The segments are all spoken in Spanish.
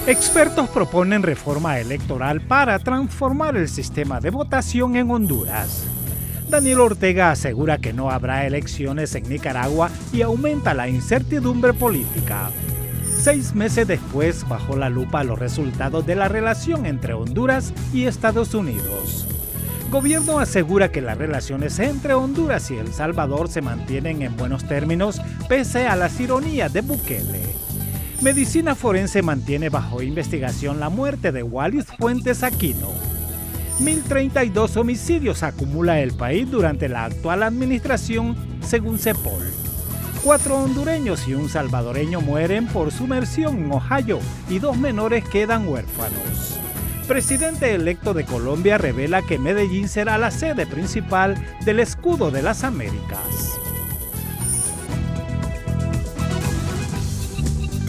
Expertos proponen reforma electoral para transformar el sistema de votación en Honduras. Daniel Ortega asegura que no habrá elecciones en Nicaragua y aumenta la incertidumbre política. 6 meses después, bajó la lupa los resultados de la relación entre Honduras y Estados Unidos. Gobierno asegura que las relaciones entre Honduras y El Salvador se mantienen en buenos términos pese a las ironías de Bukele. Medicina forense mantiene bajo investigación la muerte de Wallis Fuentes Aquino. 1.032 homicidios acumula el país durante la actual administración, según CEPOL. 4 hondureños y un salvadoreño mueren por sumersión en Ohio y 2 menores quedan huérfanos. Presidente electo de Colombia revela que Medellín será la sede principal del Escudo de las Américas.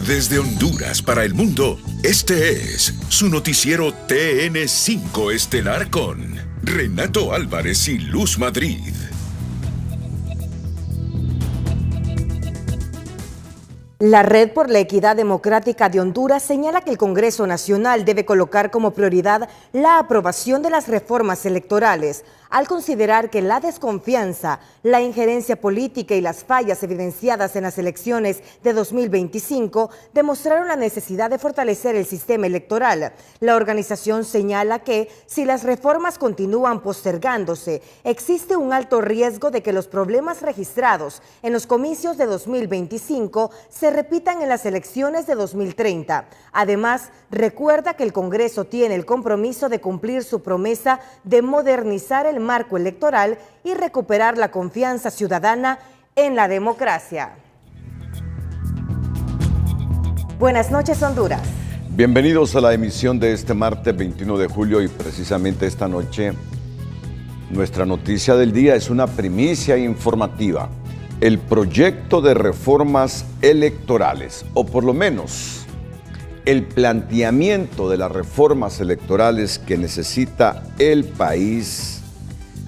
Desde Honduras para el mundo, este es su noticiero TN5 Estelar con Renato Álvarez y Luz Madrid. La Red por la Equidad Democrática de Honduras señala que el Congreso Nacional debe colocar como prioridad la aprobación de las reformas electorales, al considerar que la desconfianza, la injerencia política y las fallas evidenciadas en las elecciones de 2025 demostraron la necesidad de fortalecer el sistema electoral. La organización señala que, si las reformas continúan postergándose, existe un alto riesgo de que los problemas registrados en los comicios de 2025 se repitan en las elecciones de 2030. Además, recuerda que el Congreso tiene el compromiso de cumplir su promesa de modernizar el marco electoral y recuperar la confianza ciudadana en la democracia. Buenas noches, Honduras. Bienvenidos a la emisión de este martes 21 de julio y precisamente esta noche nuestra noticia del día es una primicia informativa. El proyecto de reformas electorales, o por lo menos el planteamiento de las reformas electorales que necesita el país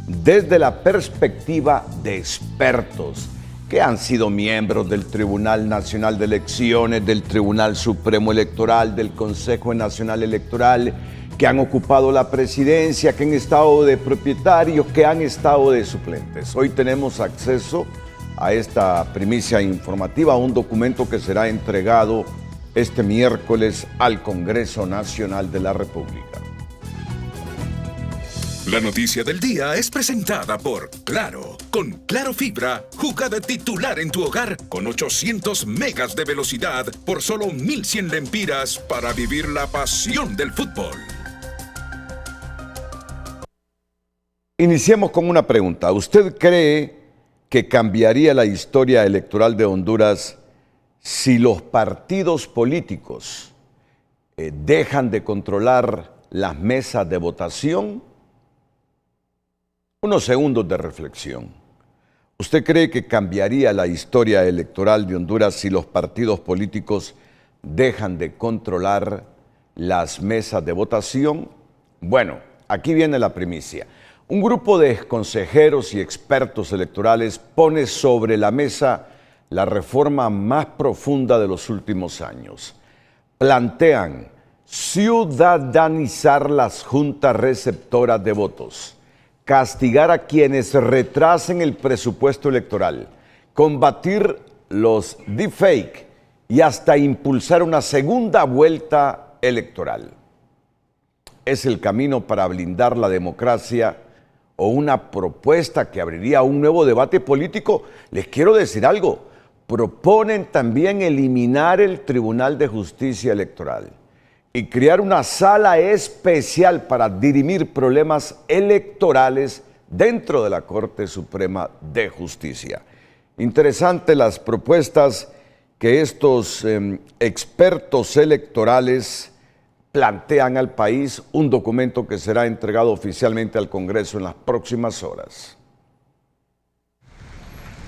desde la perspectiva de expertos que han sido miembros del Tribunal Nacional de Elecciones, del Tribunal Supremo Electoral, del Consejo Nacional Electoral, que han ocupado la presidencia, que han estado de propietarios, que han estado de suplentes. Hoy tenemos acceso a esta primicia informativa, a un documento que será entregado este miércoles al Congreso Nacional de la República. La noticia del día es presentada por Claro. Con Claro Fibra, juega de titular en tu hogar con 800 megas de velocidad por solo 1.100 lempiras para vivir la pasión del fútbol. Iniciemos con una pregunta. ¿Usted cree que cambiaría la historia electoral de Honduras si los partidos políticos dejan de controlar las mesas de votación? Unos segundos de reflexión. ¿Usted cree que cambiaría la historia electoral de Honduras si los partidos políticos dejan de controlar las mesas de votación? Bueno, aquí viene la primicia. Un grupo de consejeros y expertos electorales pone sobre la mesa la reforma más profunda de los últimos años. Plantean ciudadanizar las juntas receptoras de votos, castigar a quienes retrasen el presupuesto electoral, combatir los deepfake y hasta impulsar una segunda vuelta electoral. ¿Es el camino para blindar la democracia o una propuesta que abriría un nuevo debate político? Les quiero decir algo. Proponen también eliminar el Tribunal de Justicia Electoral y crear una sala especial para dirimir problemas electorales dentro de la Corte Suprema de Justicia. Interesante las propuestas que estos expertos electorales plantean al país, un documento que será entregado oficialmente al Congreso en las próximas horas.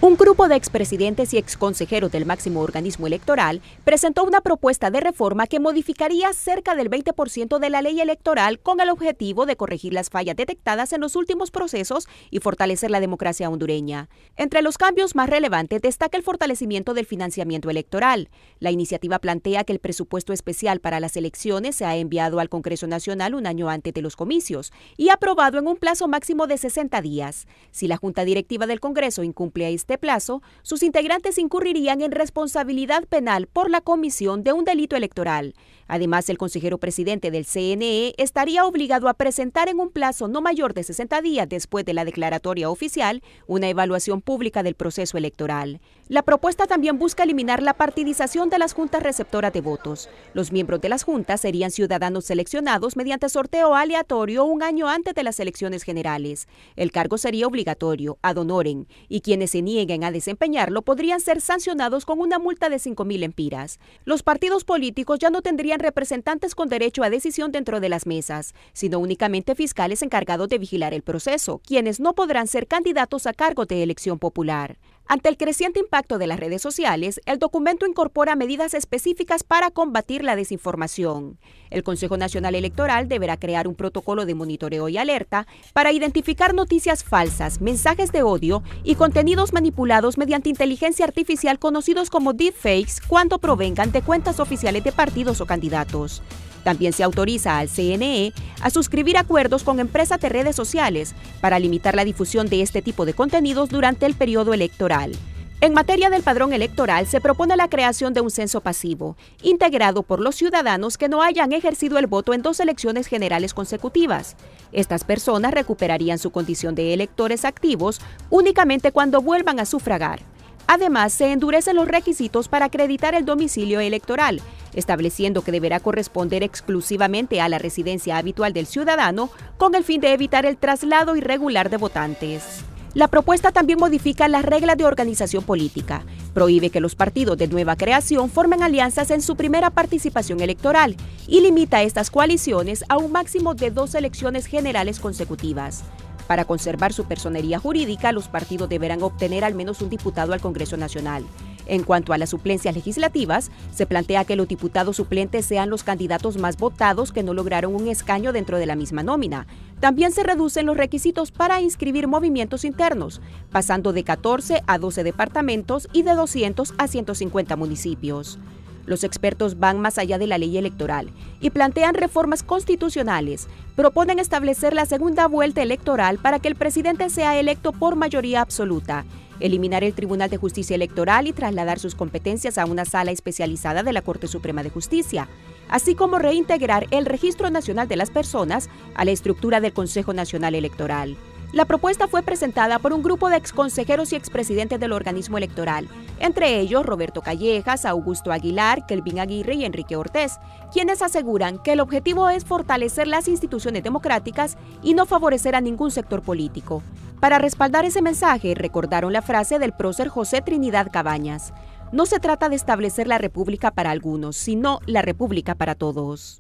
Un grupo de expresidentes y exconsejeros del máximo organismo electoral presentó una propuesta de reforma que modificaría cerca del 20% de la ley electoral con el objetivo de corregir las fallas detectadas en los últimos procesos y fortalecer la democracia hondureña. Entre los cambios más relevantes destaca el fortalecimiento del financiamiento electoral. La iniciativa plantea que el presupuesto especial para las elecciones se ha enviado al Congreso Nacional un año antes de los comicios y aprobado en un plazo máximo de 60 días. Si la Junta Directiva del Congreso incumple a este plazo, sus integrantes incurrirían en responsabilidad penal por la comisión de un delito electoral. Además, el consejero presidente del CNE estaría obligado a presentar en un plazo no mayor de 60 días después de la declaratoria oficial una evaluación pública del proceso electoral. La propuesta también busca eliminar la partidización de las juntas receptoras de votos. Los miembros de las juntas serían ciudadanos seleccionados mediante sorteo aleatorio un año antes de las elecciones generales. El cargo sería obligatorio, ad honorem, y quienes se nieguen a desempeñarlo podrían ser sancionados con una multa de 5.000 lempiras. Los partidos políticos ya no tendrían representantes con derecho a decisión dentro de las mesas, sino únicamente fiscales encargados de vigilar el proceso, quienes no podrán ser candidatos a cargo de elección popular. Ante el creciente impacto de las redes sociales, el documento incorpora medidas específicas para combatir la desinformación. El Consejo Nacional Electoral deberá crear un protocolo de monitoreo y alerta para identificar noticias falsas, mensajes de odio y contenidos manipulados mediante inteligencia artificial conocidos como deepfakes cuando provengan de cuentas oficiales de partidos o candidatos. También se autoriza al CNE a suscribir acuerdos con empresas de redes sociales para limitar la difusión de este tipo de contenidos durante el periodo electoral. En materia del padrón electoral, se propone la creación de un censo pasivo, integrado por los ciudadanos que no hayan ejercido el voto en 2 elecciones generales consecutivas. Estas personas recuperarían su condición de electores activos únicamente cuando vuelvan a sufragar. Además, se endurecen los requisitos para acreditar el domicilio electoral, estableciendo que deberá corresponder exclusivamente a la residencia habitual del ciudadano con el fin de evitar el traslado irregular de votantes. La propuesta también modifica las reglas de organización política, prohíbe que los partidos de nueva creación formen alianzas en su primera participación electoral y limita estas coaliciones a un máximo de 2 elecciones generales consecutivas. Para conservar su personería jurídica, los partidos deberán obtener al menos un diputado al Congreso Nacional. En cuanto a las suplencias legislativas, se plantea que los diputados suplentes sean los candidatos más votados que no lograron un escaño dentro de la misma nómina. También se reducen los requisitos para inscribir movimientos internos, pasando de 14 a 12 departamentos y de 200 a 150 municipios. Los expertos van más allá de la ley electoral y plantean reformas constitucionales. Proponen establecer la segunda vuelta electoral para que el presidente sea electo por mayoría absoluta, eliminar el Tribunal de Justicia Electoral y trasladar sus competencias a una sala especializada de la Corte Suprema de Justicia, así como reintegrar el Registro Nacional de las Personas a la estructura del Consejo Nacional Electoral. La propuesta fue presentada por un grupo de exconsejeros y expresidentes del organismo electoral, entre ellos Roberto Callejas, Augusto Aguilar, Kelvin Aguirre y Enrique Ortiz, quienes aseguran que el objetivo es fortalecer las instituciones democráticas y no favorecer a ningún sector político. Para respaldar ese mensaje, recordaron la frase del prócer José Trinidad Cabañas: "No se trata de establecer la república para algunos, sino la república para todos".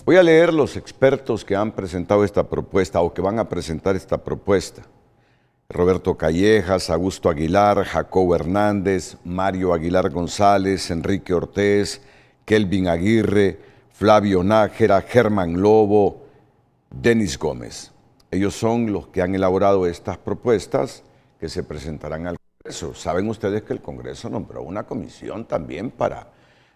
Voy a leer los expertos que han presentado esta propuesta o que van a presentar esta propuesta. Roberto Callejas, Augusto Aguilar, Jacobo Hernández, Mario Aguilar González, Enrique Ortiz, Kelvin Aguirre, Flavio Nájera, Germán Lobo, Denis Gómez. Ellos son los que han elaborado estas propuestas que se presentarán al Congreso. Saben ustedes que el Congreso nombró una comisión también para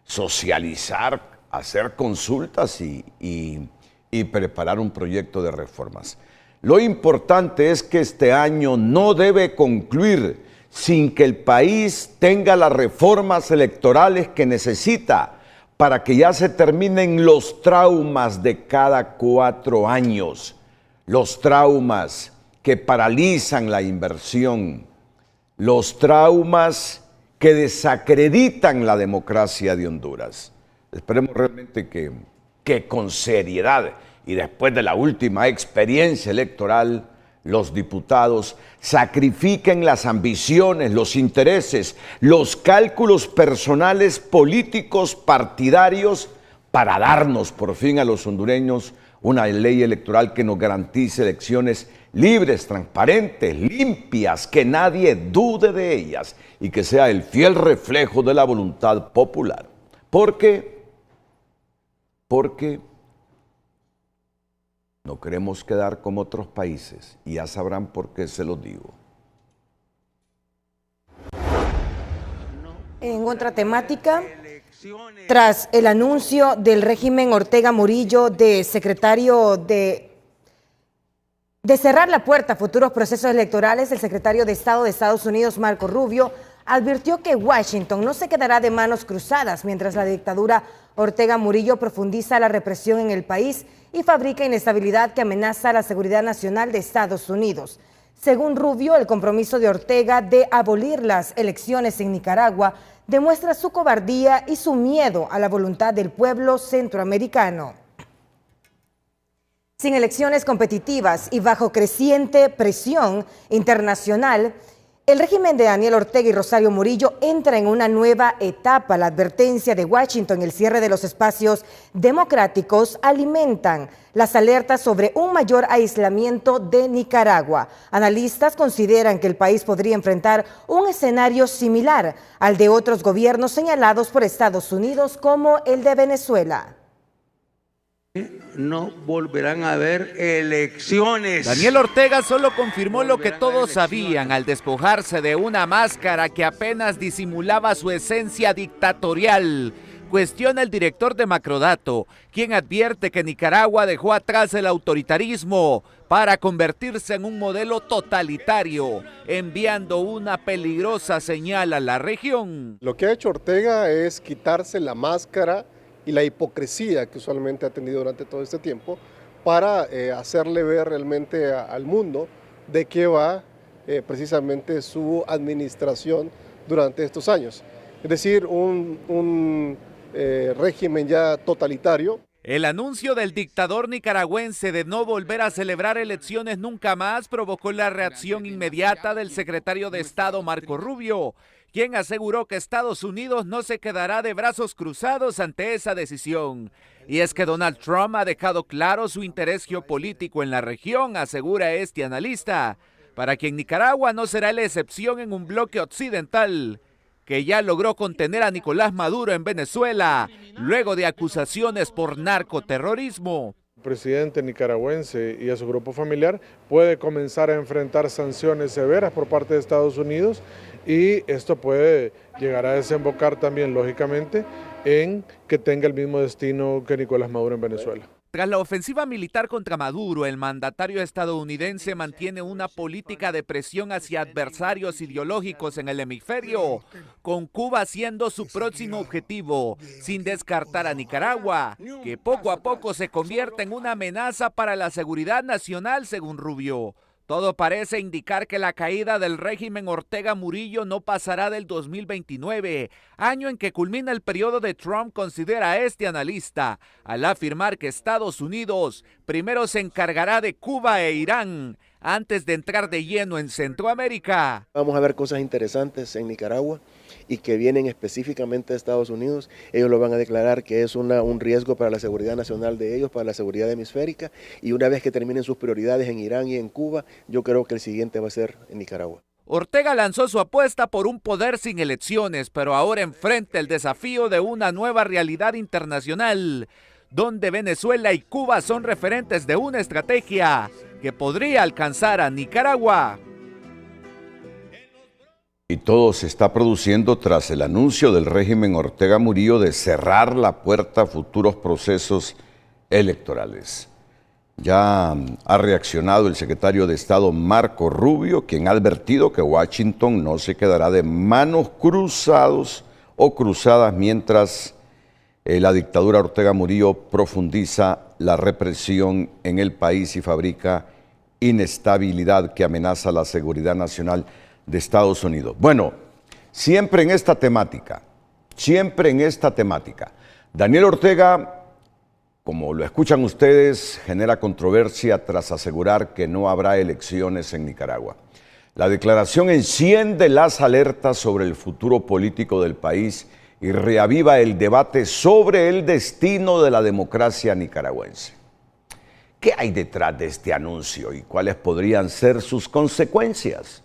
socializar, hacer consultas y preparar un proyecto de reformas. Lo importante es que este año no debe concluir sin que el país tenga las reformas electorales que necesita para que ya se terminen los traumas de cada 4 años, los traumas que paralizan la inversión, los traumas que desacreditan la democracia de Honduras. Esperemos realmente que con seriedad y después de la última experiencia electoral, los diputados sacrifiquen las ambiciones, los intereses, los cálculos personales, políticos, partidarios, para darnos por fin a los hondureños una ley electoral que nos garantice elecciones libres, transparentes, limpias, que nadie dude de ellas y que sea el fiel reflejo de la voluntad popular. Porque no queremos quedar como otros países, y ya sabrán por qué se los digo. En otra temática, tras el anuncio del régimen Ortega Murillo de secretario de cerrar la puerta a futuros procesos electorales, el secretario de Estado de Estados Unidos, Marco Rubio, advirtió que Washington no se quedará de manos cruzadas mientras la dictadura Ortega Murillo profundiza la represión en el país y fabrica inestabilidad que amenaza la seguridad nacional de Estados Unidos. Según Rubio, el compromiso de Ortega de abolir las elecciones en Nicaragua demuestra su cobardía y su miedo a la voluntad del pueblo centroamericano. Sin elecciones competitivas y bajo creciente presión internacional, el régimen de Daniel Ortega y Rosario Murillo entra en una nueva etapa. La advertencia de Washington y el cierre de los espacios democráticos alimentan las alertas sobre un mayor aislamiento de Nicaragua. Analistas consideran que el país podría enfrentar un escenario similar al de otros gobiernos señalados por Estados Unidos, como el de Venezuela. No volverán a haber elecciones. Daniel Ortega solo confirmó lo que todos sabían al despojarse de una máscara que apenas disimulaba su esencia dictatorial. Cuestiona el director de Macrodato, quien advierte que Nicaragua dejó atrás el autoritarismo para convertirse en un modelo totalitario, enviando una peligrosa señal a la región. Lo que ha hecho Ortega es quitarse la máscara y la hipocresía que usualmente ha tenido durante todo este tiempo para hacerle ver realmente al mundo de qué va precisamente su administración durante estos años. Es decir, un régimen ya totalitario. El anuncio del dictador nicaragüense de no volver a celebrar elecciones nunca más provocó la reacción inmediata del secretario de Estado Marco Rubio, quien aseguró que Estados Unidos no se quedará de brazos cruzados ante esa decisión. Y es que Donald Trump ha dejado claro su interés geopolítico en la región, asegura este analista, para quien Nicaragua no será la excepción en un bloque occidental que ya logró contener a Nicolás Maduro en Venezuela, luego de acusaciones por narcoterrorismo. El presidente nicaragüense y a su grupo familiar puede comenzar a enfrentar sanciones severas por parte de Estados Unidos, y esto puede llegar a desembocar también, lógicamente, en que tenga el mismo destino que Nicolás Maduro en Venezuela. Tras la ofensiva militar contra Maduro, el mandatario estadounidense mantiene una política de presión hacia adversarios ideológicos en el hemisferio, con Cuba siendo su próximo objetivo, sin descartar a Nicaragua, que poco a poco se convierte en una amenaza para la seguridad nacional, según Rubio. Todo parece indicar que la caída del régimen Ortega Murillo no pasará del 2029, año en que culmina el periodo de Trump, considera este analista, al afirmar que Estados Unidos primero se encargará de Cuba e Irán antes de entrar de lleno en Centroamérica. Vamos a ver cosas interesantes en Nicaragua y que vienen específicamente de Estados Unidos. Ellos lo van a declarar que es un riesgo para la seguridad nacional de ellos, para la seguridad hemisférica, y una vez que terminen sus prioridades en Irán y en Cuba, yo creo que el siguiente va a ser en Nicaragua. Ortega lanzó su apuesta por un poder sin elecciones, pero ahora enfrenta el desafío de una nueva realidad internacional, donde Venezuela y Cuba son referentes de una estrategia que podría alcanzar a Nicaragua. Y todo se está produciendo tras el anuncio del régimen Ortega Murillo de cerrar la puerta a futuros procesos electorales. Ya ha reaccionado el secretario de Estado Marco Rubio, quien ha advertido que Washington no se quedará de manos cruzados o cruzadas mientras la dictadura Ortega Murillo profundiza la represión en el país y fabrica inestabilidad que amenaza la seguridad nacional de Estados Unidos. Bueno, siempre en esta temática, Daniel Ortega, como lo escuchan ustedes, genera controversia tras asegurar que no habrá elecciones en Nicaragua. La declaración enciende las alertas sobre el futuro político del país y reaviva el debate sobre el destino de la democracia nicaragüense. ¿Qué hay detrás de este anuncio y cuáles podrían ser sus consecuencias?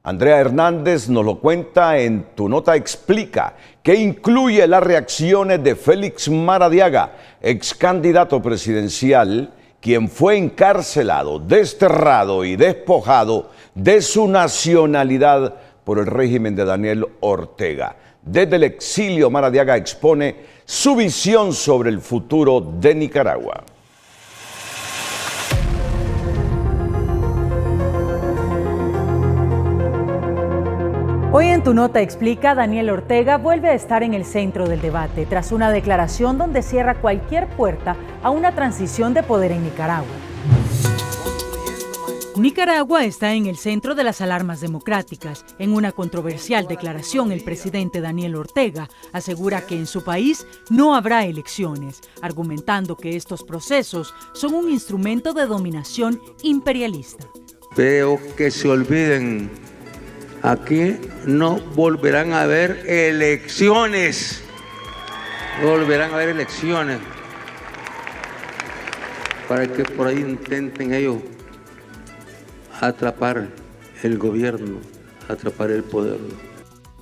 Andrea Hernández nos lo cuenta en Tu Nota Explica, que incluye las reacciones de Félix Maradiaga, ex candidato presidencial, quien fue encarcelado, desterrado y despojado de su nacionalidad por el régimen de Daniel Ortega. Desde el exilio, Maradiaga expone su visión sobre el futuro de Nicaragua. Hoy en Tu Nota Explica, Daniel Ortega vuelve a estar en el centro del debate tras una declaración donde cierra cualquier puerta a una transición de poder en Nicaragua. Nicaragua está en el centro de las alarmas democráticas. En una controversial declaración, el presidente Daniel Ortega asegura que en su país no habrá elecciones, argumentando que estos procesos son un instrumento de dominación imperialista. Veo que se olviden. Aquí no volverán a haber elecciones. No volverán a haber elecciones. Para que por ahí intenten ellos atrapar el gobierno, atrapar el poder.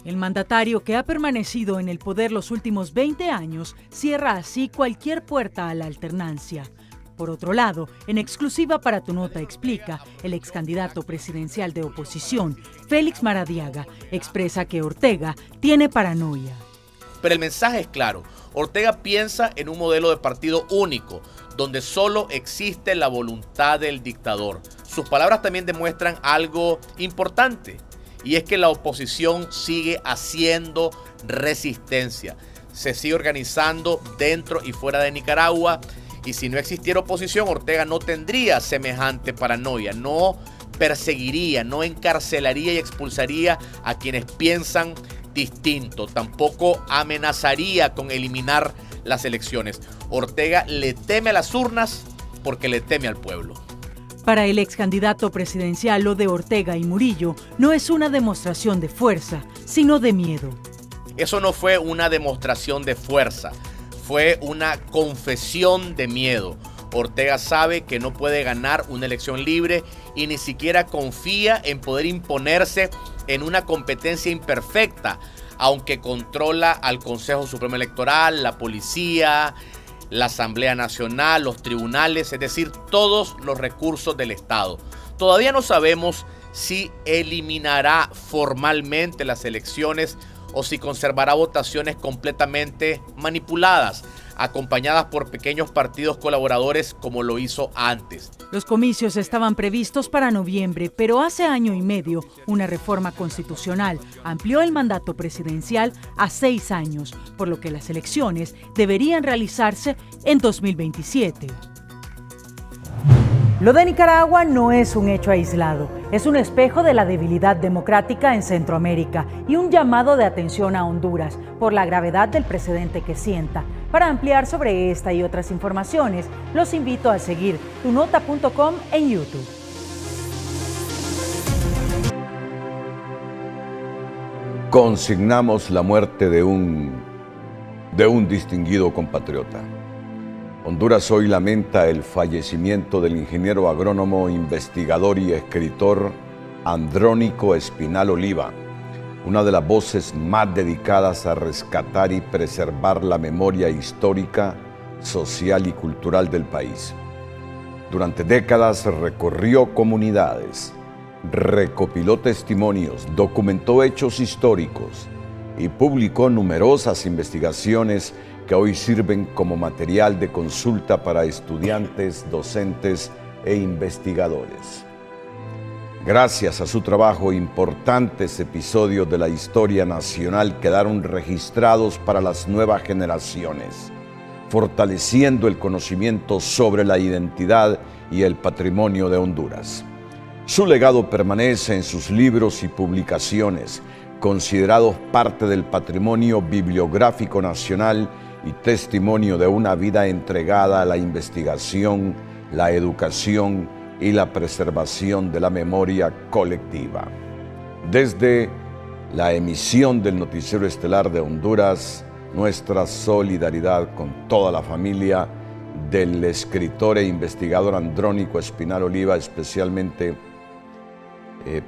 El mandatario, que ha permanecido en el poder los últimos 20 años, cierra así cualquier puerta a la alternancia. Por otro lado, en exclusiva para Tu Nota Explica, el ex candidato presidencial de oposición, Félix Maradiaga, expresa que Ortega tiene paranoia. Pero el mensaje es claro. Ortega piensa en un modelo de partido único, donde solo existe la voluntad del dictador. Sus palabras también demuestran algo importante, y es que la oposición sigue haciendo resistencia. Se sigue organizando dentro y fuera de Nicaragua. Y si no existiera oposición, Ortega no tendría semejante paranoia, no perseguiría, no encarcelaría y expulsaría a quienes piensan distinto, tampoco amenazaría con eliminar las elecciones. Ortega le teme a las urnas porque le teme al pueblo. Para el ex candidato presidencial, lo de Ortega y Murillo no es una demostración de fuerza, sino de miedo. Eso no fue una demostración de fuerza. Fue una confesión de miedo. Ortega sabe que no puede ganar una elección libre y ni siquiera confía en poder imponerse en una competencia imperfecta, aunque controla al Consejo Supremo Electoral, la policía, la Asamblea Nacional, los tribunales, es decir, todos los recursos del Estado. Todavía no sabemos si eliminará formalmente las elecciones o si conservará votaciones completamente manipuladas, acompañadas por pequeños partidos colaboradores como lo hizo antes. Los comicios estaban previstos para noviembre, pero hace año y medio una reforma constitucional amplió el mandato presidencial a 6 años, por lo que las elecciones deberían realizarse en 2027. Lo de Nicaragua no es un hecho aislado, es un espejo de la debilidad democrática en Centroamérica y un llamado de atención a Honduras por la gravedad del precedente que sienta. Para ampliar sobre esta y otras informaciones, los invito a seguir tunota.com en YouTube. Consignamos la muerte de un distinguido compatriota. Honduras hoy lamenta el fallecimiento del ingeniero agrónomo, investigador y escritor Andrónico Espinal Oliva, una de las voces más dedicadas a rescatar y preservar la memoria histórica, social y cultural del país. Durante décadas recorrió comunidades, recopiló testimonios, documentó hechos históricos y publicó numerosas investigaciones que hoy sirven como material de consulta para estudiantes, docentes e investigadores. Gracias a su trabajo, importantes episodios de la historia nacional quedaron registrados para las nuevas generaciones, fortaleciendo el conocimiento sobre la identidad y el patrimonio de Honduras. Su legado permanece en sus libros y publicaciones, considerados parte del patrimonio bibliográfico nacional y testimonio de una vida entregada a la investigación, la educación y la preservación de la memoria colectiva. Desde la emisión del Noticiero Estelar de Honduras, nuestra solidaridad con toda la familia del escritor e investigador Andrónico Espinal Oliva, especialmente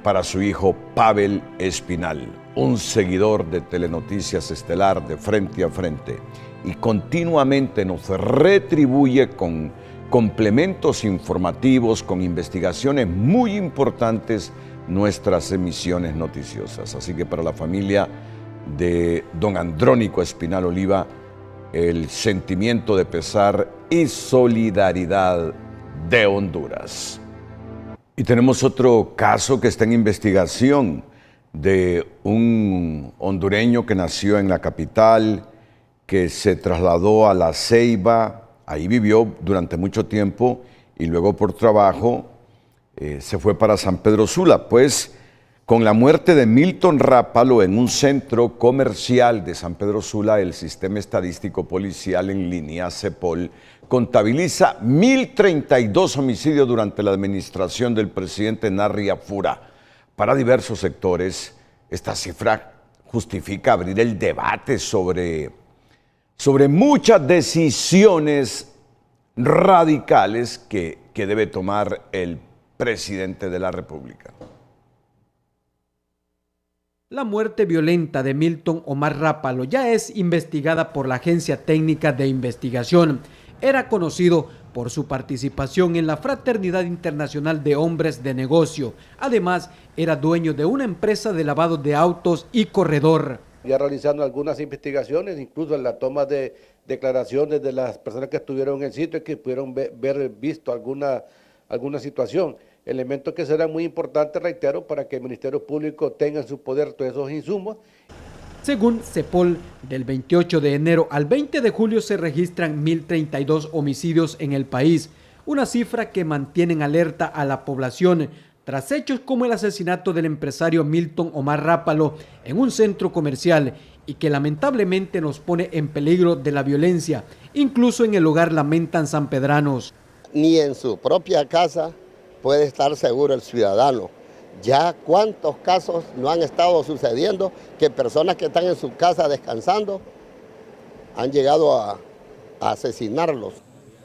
para su hijo Pavel Espinal, un seguidor de Telenoticias Estelar de Frente a Frente, y continuamente nos retribuye con complementos informativos, con investigaciones muy importantes, nuestras emisiones noticiosas. Así que para la familia de don Andrónico Espinal Oliva, el sentimiento de pesar y solidaridad de Honduras. Y tenemos otro caso que está en investigación de un hondureño que nació en la capital, que se trasladó a La Ceiba, ahí vivió durante mucho tiempo y luego por trabajo se fue para San Pedro Sula. Pues con la muerte de Milton Rápalo en un centro comercial de San Pedro Sula, el Sistema Estadístico Policial en Línea, CEPOL, contabiliza 1.032 homicidios durante la administración del presidente Narri Afura. Para diversos sectores, esta cifra justifica abrir el debate sobre muchas decisiones radicales que debe tomar el presidente de la República. La muerte violenta de Milton Omar Rápalo ya es investigada por la Agencia Técnica de Investigación. Era conocido por su participación en la Fraternidad Internacional de Hombres de Negocio. Además, era dueño de una empresa de lavado de autos y corredor. Ya realizando algunas investigaciones, incluso en la toma de declaraciones de las personas que estuvieron en el sitio y que pudieron ver visto alguna situación. Elementos que serán muy importantes, reitero, para que el Ministerio Público tenga en su poder todos esos insumos. Según CEPOL, del 28 de enero al 20 de julio se registran 1.032 homicidios en el país, una cifra que mantiene en alerta a la población tras hechos como el asesinato del empresario Milton Omar Rápalo en un centro comercial y que lamentablemente nos pone en peligro de la violencia, incluso en el hogar lamentan sanpedranos. Ni en su propia casa puede estar seguro el ciudadano. Ya cuántos casos no han estado sucediendo que personas que están en su casa descansando han llegado a asesinarlos.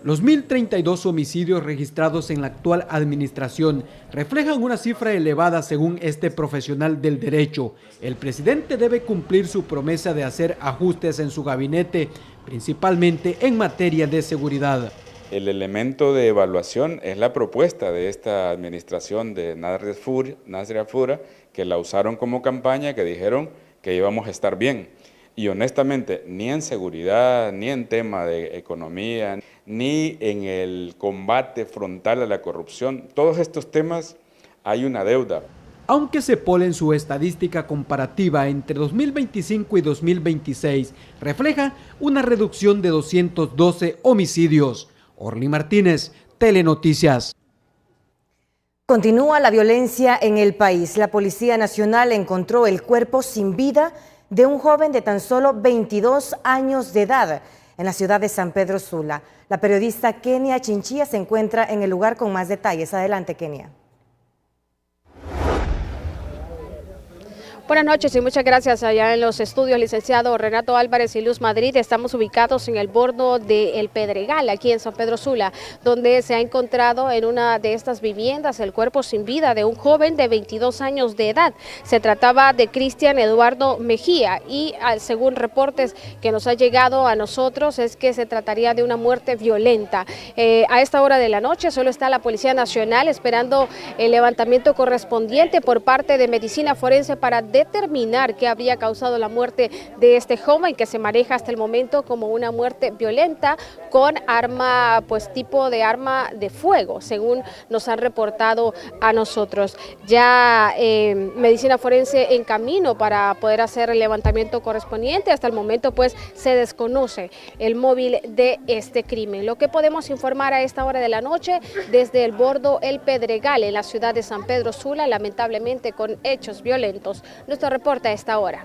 Los 1.032 homicidios registrados en la actual administración reflejan una cifra elevada según este profesional del derecho. El presidente debe cumplir su promesa de hacer ajustes en su gabinete, principalmente en materia de seguridad. El elemento de evaluación es la propuesta de esta administración de Narri Afura, que la usaron como campaña, que dijeron que íbamos a estar bien. Y honestamente, ni en seguridad, ni en tema de economía, ni en el combate frontal a la corrupción, todos estos temas hay una deuda. Aunque CEPOL en su estadística comparativa entre 2025 y 2026 refleja una reducción de 212 homicidios. Orly Martínez, Telenoticias. Continúa la violencia en el país. La Policía Nacional encontró el cuerpo sin vida de un joven de tan solo 22 años de edad en la ciudad de San Pedro Sula. La periodista Kenia Chinchilla se encuentra en el lugar con más detalles. Adelante, Kenia. Buenas noches y muchas gracias allá en los estudios, licenciado Renato Álvarez y Luz Madrid. Estamos ubicados en el bordo del Pedregal, aquí en San Pedro Sula, donde se ha encontrado en una de estas viviendas el cuerpo sin vida de un joven de 22 años de edad. Se trataba de Cristian Eduardo Mejía y según reportes que nos ha llegado a nosotros es que se trataría de una muerte violenta. A esta hora de la noche solo está la Policía Nacional esperando el levantamiento correspondiente por parte de Medicina Forense para determinar qué había causado la muerte de este joven, que se maneja hasta el momento como una muerte violenta con arma, pues tipo de arma de fuego, según nos han reportado a nosotros. Ya Medicina Forense en camino para poder hacer el levantamiento correspondiente. Hasta el momento pues se desconoce el móvil de este crimen. Lo que podemos informar a esta hora de la noche desde el bordo El Pedregal en la ciudad de San Pedro Sula, lamentablemente con hechos violentos. Nuestro reporte a esta hora.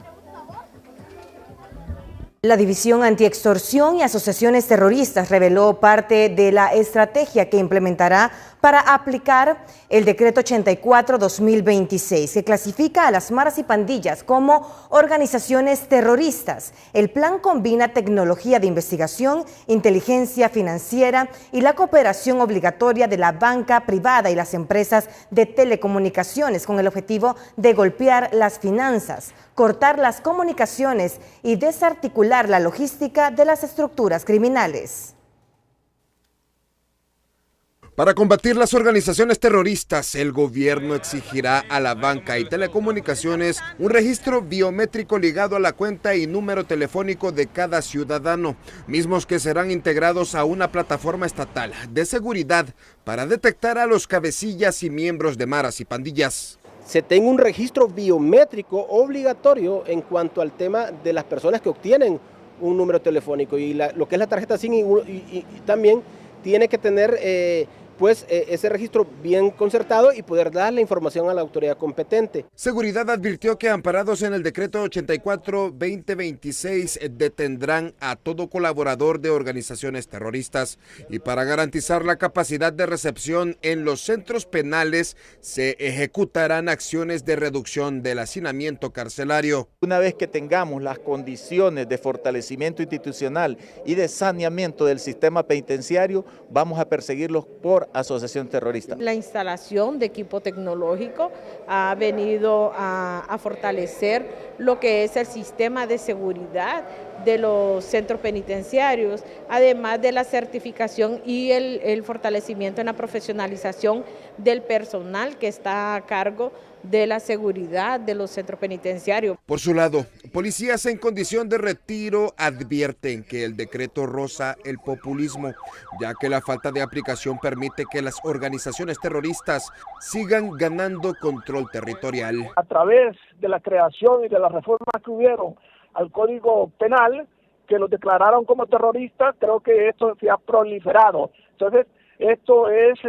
La División Antiextorsión y Asociaciones Terroristas reveló parte de la estrategia que implementará para aplicar el decreto 84-2026, que clasifica a las maras y pandillas como organizaciones terroristas. El plan combina tecnología de investigación, inteligencia financiera y la cooperación obligatoria de la banca privada y las empresas de telecomunicaciones con el objetivo de golpear las finanzas, cortar las comunicaciones y desarticular la logística de las estructuras criminales. Para combatir las organizaciones terroristas, el gobierno exigirá a la banca y telecomunicaciones un registro biométrico ligado a la cuenta y número telefónico de cada ciudadano, mismos que serán integrados a una plataforma estatal de seguridad para detectar a los cabecillas y miembros de maras y pandillas. Se tenga un registro biométrico obligatorio en cuanto al tema de las personas que obtienen un número telefónico y lo que es la tarjeta SIM y también tiene que tener ese registro bien concertado y poder dar la información a la autoridad competente. Seguridad advirtió que amparados en el decreto 84-2026 detendrán a todo colaborador de organizaciones terroristas y para garantizar la capacidad de recepción en los centros penales se ejecutarán acciones de reducción del hacinamiento carcelario. Una vez que tengamos las condiciones de fortalecimiento institucional y de saneamiento del sistema penitenciario, vamos a perseguirlos por asociación terrorista. La instalación de equipo tecnológico ha venido a fortalecer lo que es el sistema de seguridad de los centros penitenciarios, además de la certificación y el fortalecimiento en la profesionalización del personal que está a cargo de la seguridad de los centros penitenciarios. Por su lado, policías en condición de retiro advierten que el decreto roza el populismo, ya que la falta de aplicación permite que las organizaciones terroristas sigan ganando control territorial. A través de la creación y de las reformas que hubieron al Código Penal, que los declararon como terroristas, creo que esto se ha proliferado. Entonces, esto es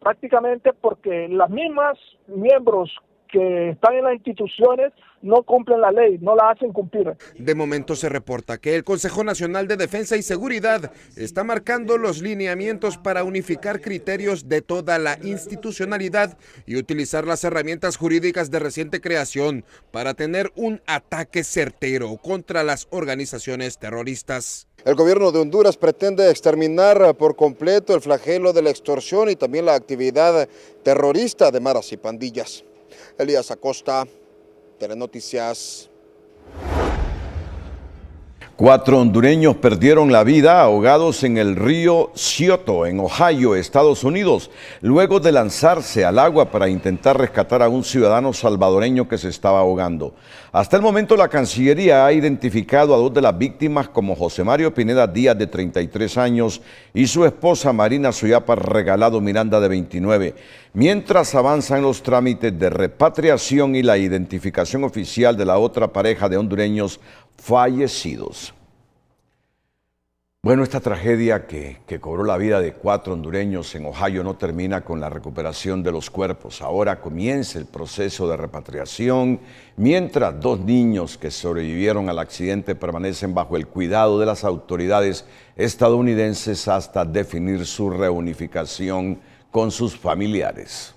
prácticamente porque las mismas miembros que están en las instituciones no cumplen la ley, no la hacen cumplir. De momento se reporta que el Consejo Nacional de Defensa y Seguridad está marcando los lineamientos para unificar criterios de toda la institucionalidad y utilizar las herramientas jurídicas de reciente creación para tener un ataque certero contra las organizaciones terroristas. El gobierno de Honduras pretende exterminar por completo el flagelo de la extorsión y también la actividad terrorista de maras y pandillas. Elías Acosta, Telenoticias. 4 hondureños perdieron la vida ahogados en el río Scioto, en Ohio, Estados Unidos, luego de lanzarse al agua para intentar rescatar a un ciudadano salvadoreño que se estaba ahogando. Hasta el momento, la Cancillería ha identificado a 2 de las víctimas como José Mario Pineda Díaz, de 33 años, y su esposa Marina Soyapa Regalado Miranda, de 29, mientras avanzan los trámites de repatriación y la identificación oficial de la otra pareja de hondureños fallecidos. Bueno, esta tragedia que cobró la vida de 4 hondureños en Ohio no termina con la recuperación de los cuerpos. Ahora comienza el proceso de repatriación, mientras 2 niños que sobrevivieron al accidente permanecen bajo el cuidado de las autoridades estadounidenses hasta definir su reunificación con sus familiares.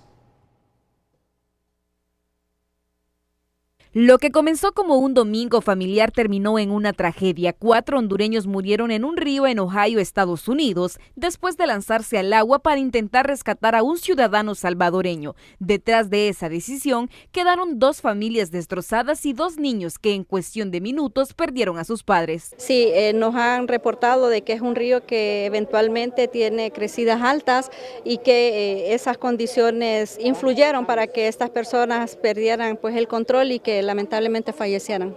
Lo que comenzó como un domingo familiar terminó en una tragedia. 4 hondureños murieron en un río en Ohio, Estados Unidos, después de lanzarse al agua para intentar rescatar a un ciudadano salvadoreño. Detrás de esa decisión quedaron 2 familias destrozadas y 2 niños que en cuestión de minutos perdieron a sus padres. Sí, nos han reportado de que es un río que eventualmente tiene crecidas altas y que esas condiciones influyeron para que estas personas perdieran el control y que lamentablemente fallecieran.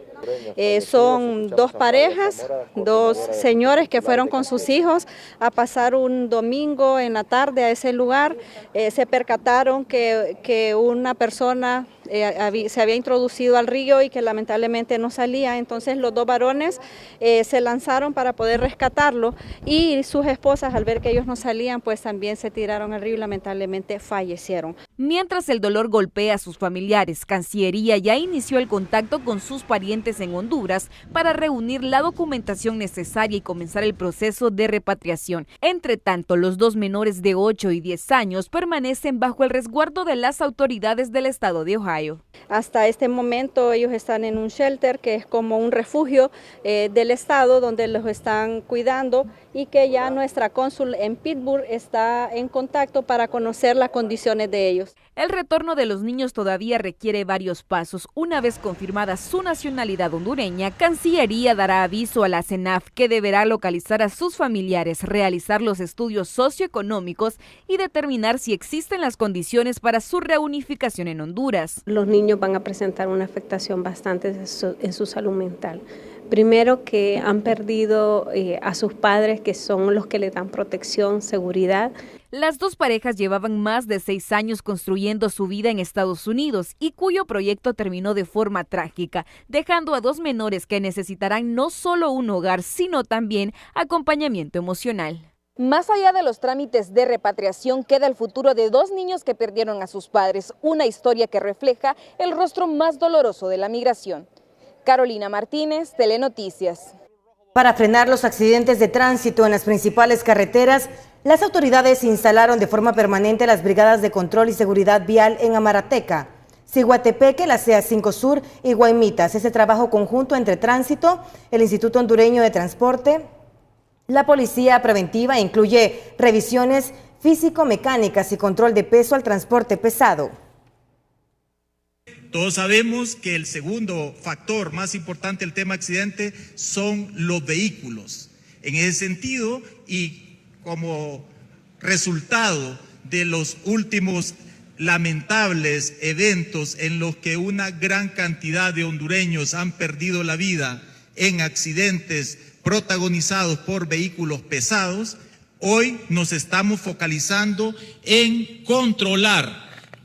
Son 2 parejas, 2 señores que fueron con sus hijos a pasar un domingo en la tarde a ese lugar. Se percataron que una persona se había introducido al río y que lamentablemente no salía. Entonces los dos varones se lanzaron para poder rescatarlo y sus esposas, al ver que ellos no salían, pues también se tiraron al río y lamentablemente fallecieron. Mientras el dolor golpea a sus familiares, Cancillería ya inició el contacto con sus parientes en Honduras para reunir la documentación necesaria y comenzar el proceso de repatriación. Entre tanto, los dos menores de 8 y 10 años permanecen bajo el resguardo de las autoridades del estado de Ohio. Hasta este momento ellos están en un shelter que es como un refugio del estado donde los están cuidando y que ya nuestra cónsul en Pittsburgh está en contacto para conocer las condiciones de ellos. El retorno de los niños todavía requiere varios pasos. Una vez confirmada su nacionalidad hondureña, Cancillería dará aviso a la CENAF que deberá localizar a sus familiares, realizar los estudios socioeconómicos y determinar si existen las condiciones para su reunificación en Honduras. Los niños van a presentar una afectación bastante en su salud mental. Primero, que han perdido a sus padres, que son los que le dan protección, seguridad. Las dos parejas llevaban más de 6 años construyendo su vida en Estados Unidos y cuyo proyecto terminó de forma trágica, dejando a dos menores que necesitarán no solo un hogar, sino también acompañamiento emocional. Más allá de los trámites de repatriación, queda el futuro de dos niños que perdieron a sus padres, una historia que refleja el rostro más doloroso de la migración. Carolina Martínez, Telenoticias. Para frenar los accidentes de tránsito en las principales carreteras, las autoridades instalaron de forma permanente las brigadas de control y seguridad vial en Amarateca, Ciguatepeque, la CA5 Sur y Guaymitas. Ese trabajo conjunto entre Tránsito, el Instituto Hondureño de Transporte, la Policía Preventiva incluye revisiones físico-mecánicas y control de peso al transporte pesado. Todos sabemos que el segundo factor más importante del tema accidente son los vehículos. En ese sentido, y como resultado de los últimos lamentables eventos en los que una gran cantidad de hondureños han perdido la vida en accidentes protagonizados por vehículos pesados, hoy nos estamos focalizando en controlar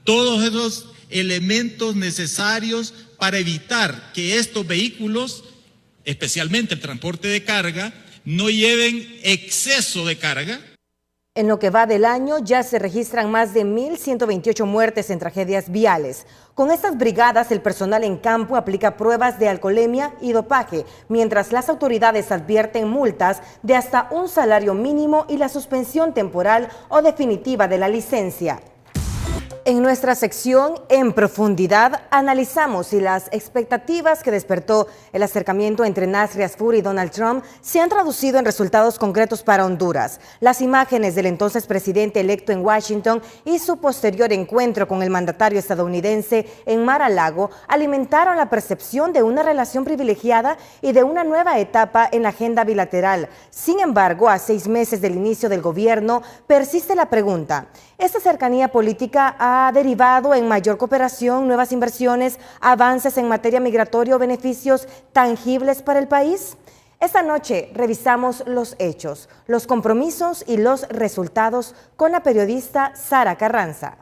todos esos elementos necesarios para evitar que estos vehículos, especialmente el transporte de carga, no lleven exceso de carga. En lo que va del año ya se registran más de 1.128 muertes en tragedias viales. Con estas brigadas, el personal en campo aplica pruebas de alcoholemia y dopaje, mientras las autoridades advierten multas de hasta un salario mínimo y la suspensión temporal o definitiva de la licencia. En nuestra sección En Profundidad analizamos si las expectativas que despertó el acercamiento entre Nasri Asfour y Donald Trump se han traducido en resultados concretos para Honduras. Las imágenes del entonces presidente electo en Washington y su posterior encuentro con el mandatario estadounidense en Mar-a-Lago alimentaron la percepción de una relación privilegiada y de una nueva etapa en la agenda bilateral. Sin embargo, a 6 meses del inicio del gobierno, persiste la pregunta: ¿esta cercanía política ha derivado en mayor cooperación, nuevas inversiones, avances en materia migratoria o beneficios tangibles para el país? Esta noche revisamos los hechos, los compromisos y los resultados con la periodista Sara Carranza.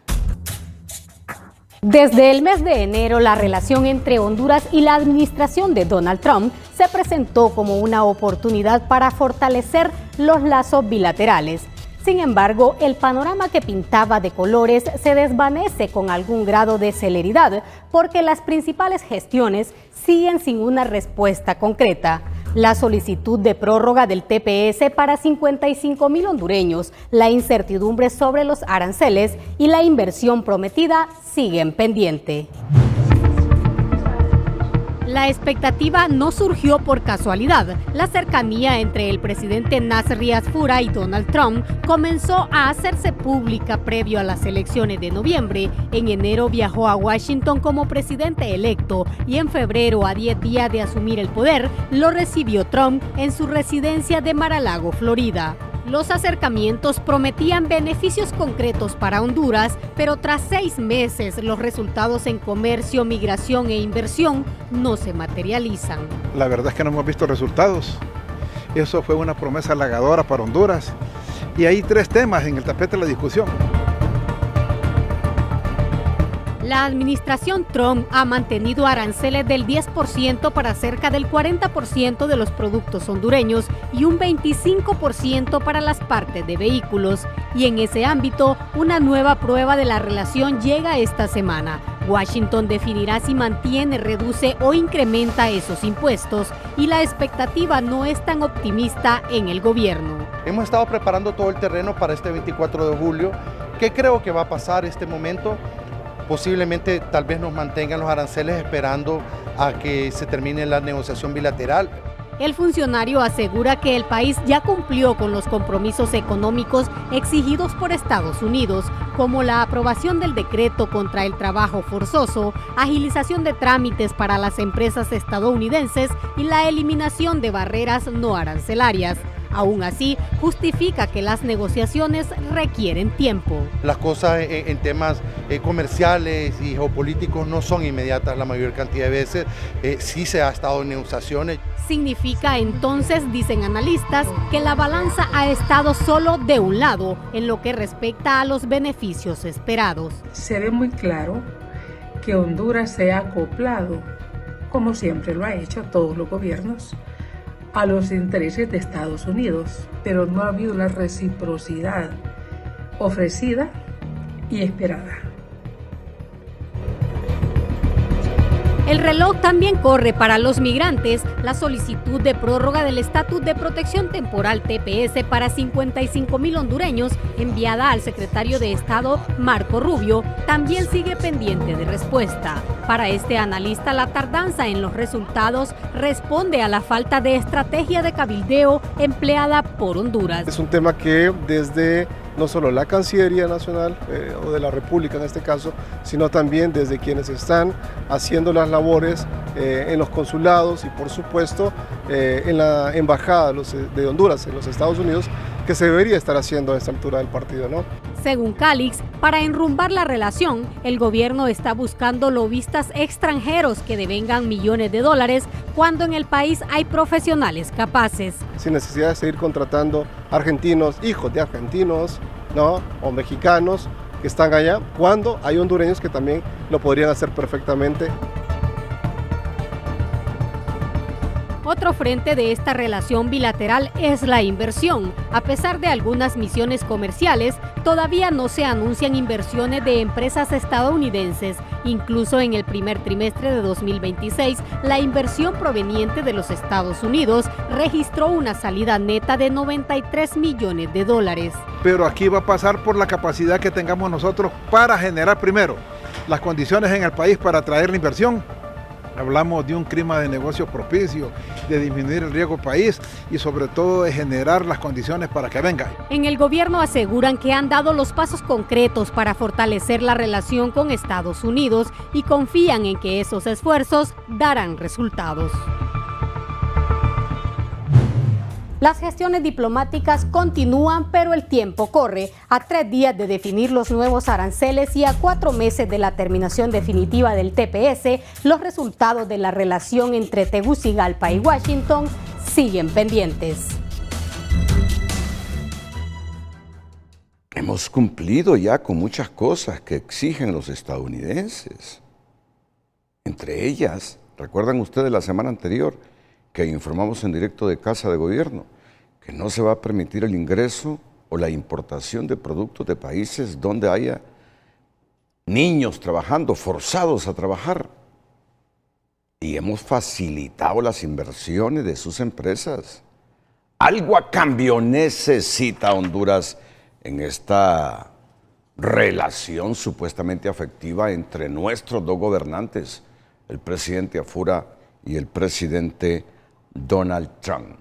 Desde el mes de enero, la relación entre Honduras y la administración de Donald Trump se presentó como una oportunidad para fortalecer los lazos bilaterales. Sin embargo, el panorama que pintaba de colores se desvanece con algún grado de celeridad porque las principales gestiones siguen sin una respuesta concreta. La solicitud de prórroga del TPS para 55,000 hondureños, la incertidumbre sobre los aranceles y la inversión prometida siguen pendiente. La expectativa no surgió por casualidad. La cercanía entre el presidente Nasri Asfour y Donald Trump comenzó a hacerse pública previo a las elecciones de noviembre. En enero viajó a Washington como presidente electo y en febrero, a 10 días de asumir el poder, lo recibió Trump en su residencia de Mar-a-Lago, Florida. Los acercamientos prometían beneficios concretos para Honduras, pero tras 6 meses los resultados en comercio, migración e inversión no se materializan. La verdad es que no hemos visto resultados. Eso fue una promesa halagadora para Honduras. Y hay 3 temas en el tapete de la discusión. La administración Trump ha mantenido aranceles del 10% para cerca del 40% de los productos hondureños y un 25% para las partes de vehículos. Y en ese ámbito, una nueva prueba de la relación llega esta semana. Washington definirá si mantiene, reduce o incrementa esos impuestos, y la expectativa no es tan optimista en el gobierno. Hemos estado preparando todo el terreno para este 24 de julio. ¿Qué creo que va a pasar este momento? Posiblemente tal vez nos mantengan los aranceles esperando a que se termine la negociación bilateral. El funcionario asegura que el país ya cumplió con los compromisos económicos exigidos por Estados Unidos, como la aprobación del decreto contra el trabajo forzoso, agilización de trámites para las empresas estadounidenses y la eliminación de barreras no arancelarias. Aún así, justifica que las negociaciones requieren tiempo. Las cosas en temas comerciales y geopolíticos no son inmediatas la mayor cantidad de veces. Sí se ha estado en negociaciones. Significa entonces, dicen analistas, que la balanza ha estado solo de un lado en lo que respecta a los beneficios esperados. Se ve muy claro que Honduras se ha acoplado, como siempre lo ha hecho todos los gobiernos, a los intereses de Estados Unidos, pero no ha habido la reciprocidad ofrecida y esperada. El reloj también corre para los migrantes. La solicitud de prórroga del estatus de protección temporal TPS para 55,000 hondureños, enviada al secretario de Estado Marco Rubio, también sigue pendiente de respuesta. Para este analista, la tardanza en los resultados responde a la falta de estrategia de cabildeo empleada por Honduras. Es un tema que desde no solo la Cancillería Nacional o de la República en este caso, sino también desde quienes están haciendo las labores en los consulados y por supuesto en la Embajada de Honduras en los Estados Unidos, que se debería estar haciendo a esta altura del partido, ¿no? Según Calix, para enrumbar la relación, el gobierno está buscando lobistas extranjeros que devengan millones de dólares cuando en el país hay profesionales capaces. Sin necesidad de seguir contratando argentinos, hijos de argentinos, ¿no? O mexicanos que están allá, cuando hay hondureños que también lo podrían hacer perfectamente. Otro frente de esta relación bilateral es la inversión. A pesar de algunas misiones comerciales, todavía no se anuncian inversiones de empresas estadounidenses. Incluso en el primer trimestre de 2026, la inversión proveniente de los Estados Unidos registró una salida neta de 93 millones de dólares. Pero aquí va a pasar por la capacidad que tengamos nosotros para generar primero las condiciones en el país para atraer la inversión. Hablamos de un clima de negocio propicio, de disminuir el riesgo país y sobre todo de generar las condiciones para que venga. En el gobierno aseguran que han dado los pasos concretos para fortalecer la relación con Estados Unidos y confían en que esos esfuerzos darán resultados. Las gestiones diplomáticas continúan, pero el tiempo corre. A 3 días de definir los nuevos aranceles y a 4 meses de la terminación definitiva del TPS, los resultados de la relación entre Tegucigalpa y Washington siguen pendientes. Hemos cumplido ya con muchas cosas que exigen los estadounidenses. Entre ellas, ¿recuerdan ustedes la semana anterior que informamos en directo de Casa de Gobierno que no se va a permitir el ingreso o la importación de productos de países donde haya niños trabajando, forzados a trabajar? Y hemos facilitado las inversiones de sus empresas. Algo a cambio necesita Honduras en esta relación supuestamente afectiva entre nuestros dos gobernantes, el presidente Afura y el presidente Donald Trump.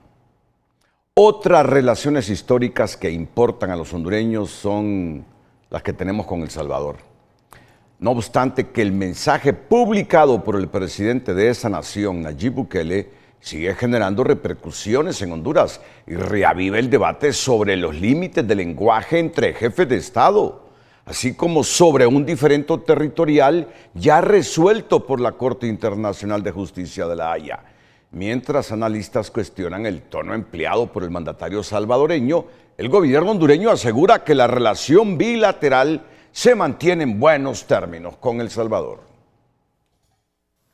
Otras relaciones históricas que importan a los hondureños son las que tenemos con El Salvador. No obstante que el mensaje publicado por el presidente de esa nación, Nayib Bukele, sigue generando repercusiones en Honduras y reaviva el debate sobre los límites del lenguaje entre jefes de Estado, así como sobre un diferendo territorial ya resuelto por la Corte Internacional de Justicia de La Haya. Mientras analistas cuestionan el tono empleado por el mandatario salvadoreño, el gobierno hondureño asegura que la relación bilateral se mantiene en buenos términos con El Salvador.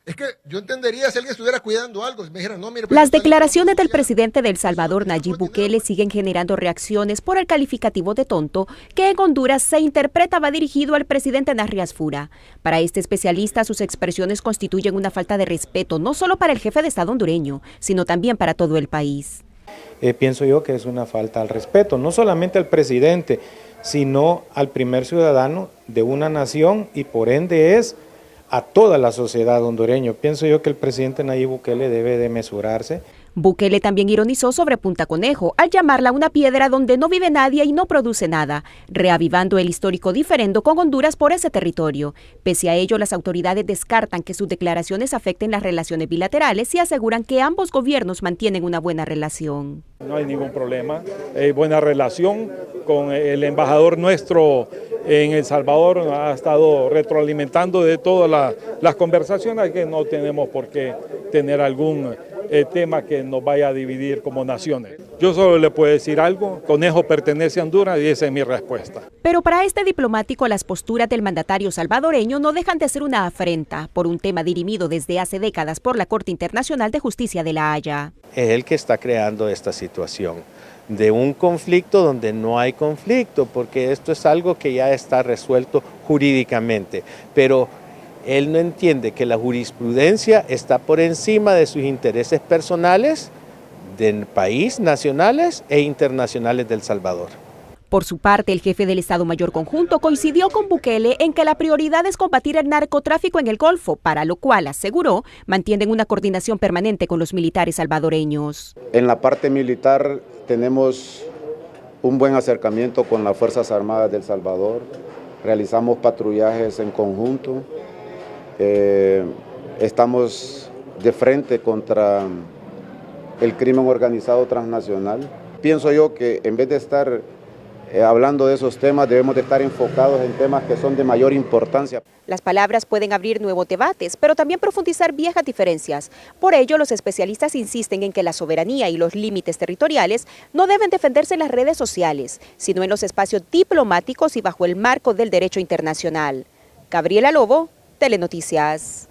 Es que yo entendería si alguien estuviera cuidando algo. Si me dijeran, no, mire, Las declaraciones del presidente de El Salvador, Nayib Bukele, siguen generando reacciones por el calificativo de tonto que en Honduras se interpreta va dirigido al presidente Nasrias Fura. Para este especialista, sus expresiones constituyen una falta de respeto, no solo para el jefe de Estado hondureño, sino también para todo el país. Pienso yo que es una falta al respeto, no solamente al presidente, sino al primer ciudadano de una nación y por ende es a toda la sociedad hondureña. Pienso yo que el presidente Nayib Bukele debe de mesurarse. Bukele también ironizó sobre Punta Conejo al llamarla una piedra donde no vive nadie y no produce nada, reavivando el histórico diferendo con Honduras por ese territorio. Pese a ello, las autoridades descartan que sus declaraciones afecten las relaciones bilaterales y aseguran que ambos gobiernos mantienen una buena relación. No hay ningún problema, hay buena relación con el embajador nuestro en El Salvador, ha estado retroalimentando de todas las conversaciones, que no tenemos por qué tener algún tema que nos vaya a dividir como naciones. Yo solo le puedo decir algo, Conejo pertenece a Honduras y esa es mi respuesta. Pero para este diplomático las posturas del mandatario salvadoreño no dejan de ser una afrenta por un tema dirimido desde hace décadas por la Corte Internacional de Justicia de La Haya. Es el que está creando esta situación de un conflicto donde no hay conflicto, porque esto es algo que ya está resuelto jurídicamente, pero él no entiende que la jurisprudencia está por encima de sus intereses personales del país, nacionales e internacionales de El Salvador. Por su parte, el jefe del Estado Mayor Conjunto coincidió con Bukele en que la prioridad es combatir el narcotráfico en el Golfo, para lo cual, aseguró, mantienen una coordinación permanente con los militares salvadoreños. En la parte militar tenemos un buen acercamiento con las Fuerzas Armadas de El Salvador, realizamos patrullajes en conjunto, estamos de frente contra el crimen organizado transnacional. Pienso yo que en vez de estar hablando de esos temas, debemos de estar enfocados en temas que son de mayor importancia. Las palabras pueden abrir nuevos debates, pero también profundizar viejas diferencias. Por ello, los especialistas insisten en que la soberanía y los límites territoriales no deben defenderse en las redes sociales, sino en los espacios diplomáticos y bajo el marco del derecho internacional. Gabriela Lobo, Telenoticias.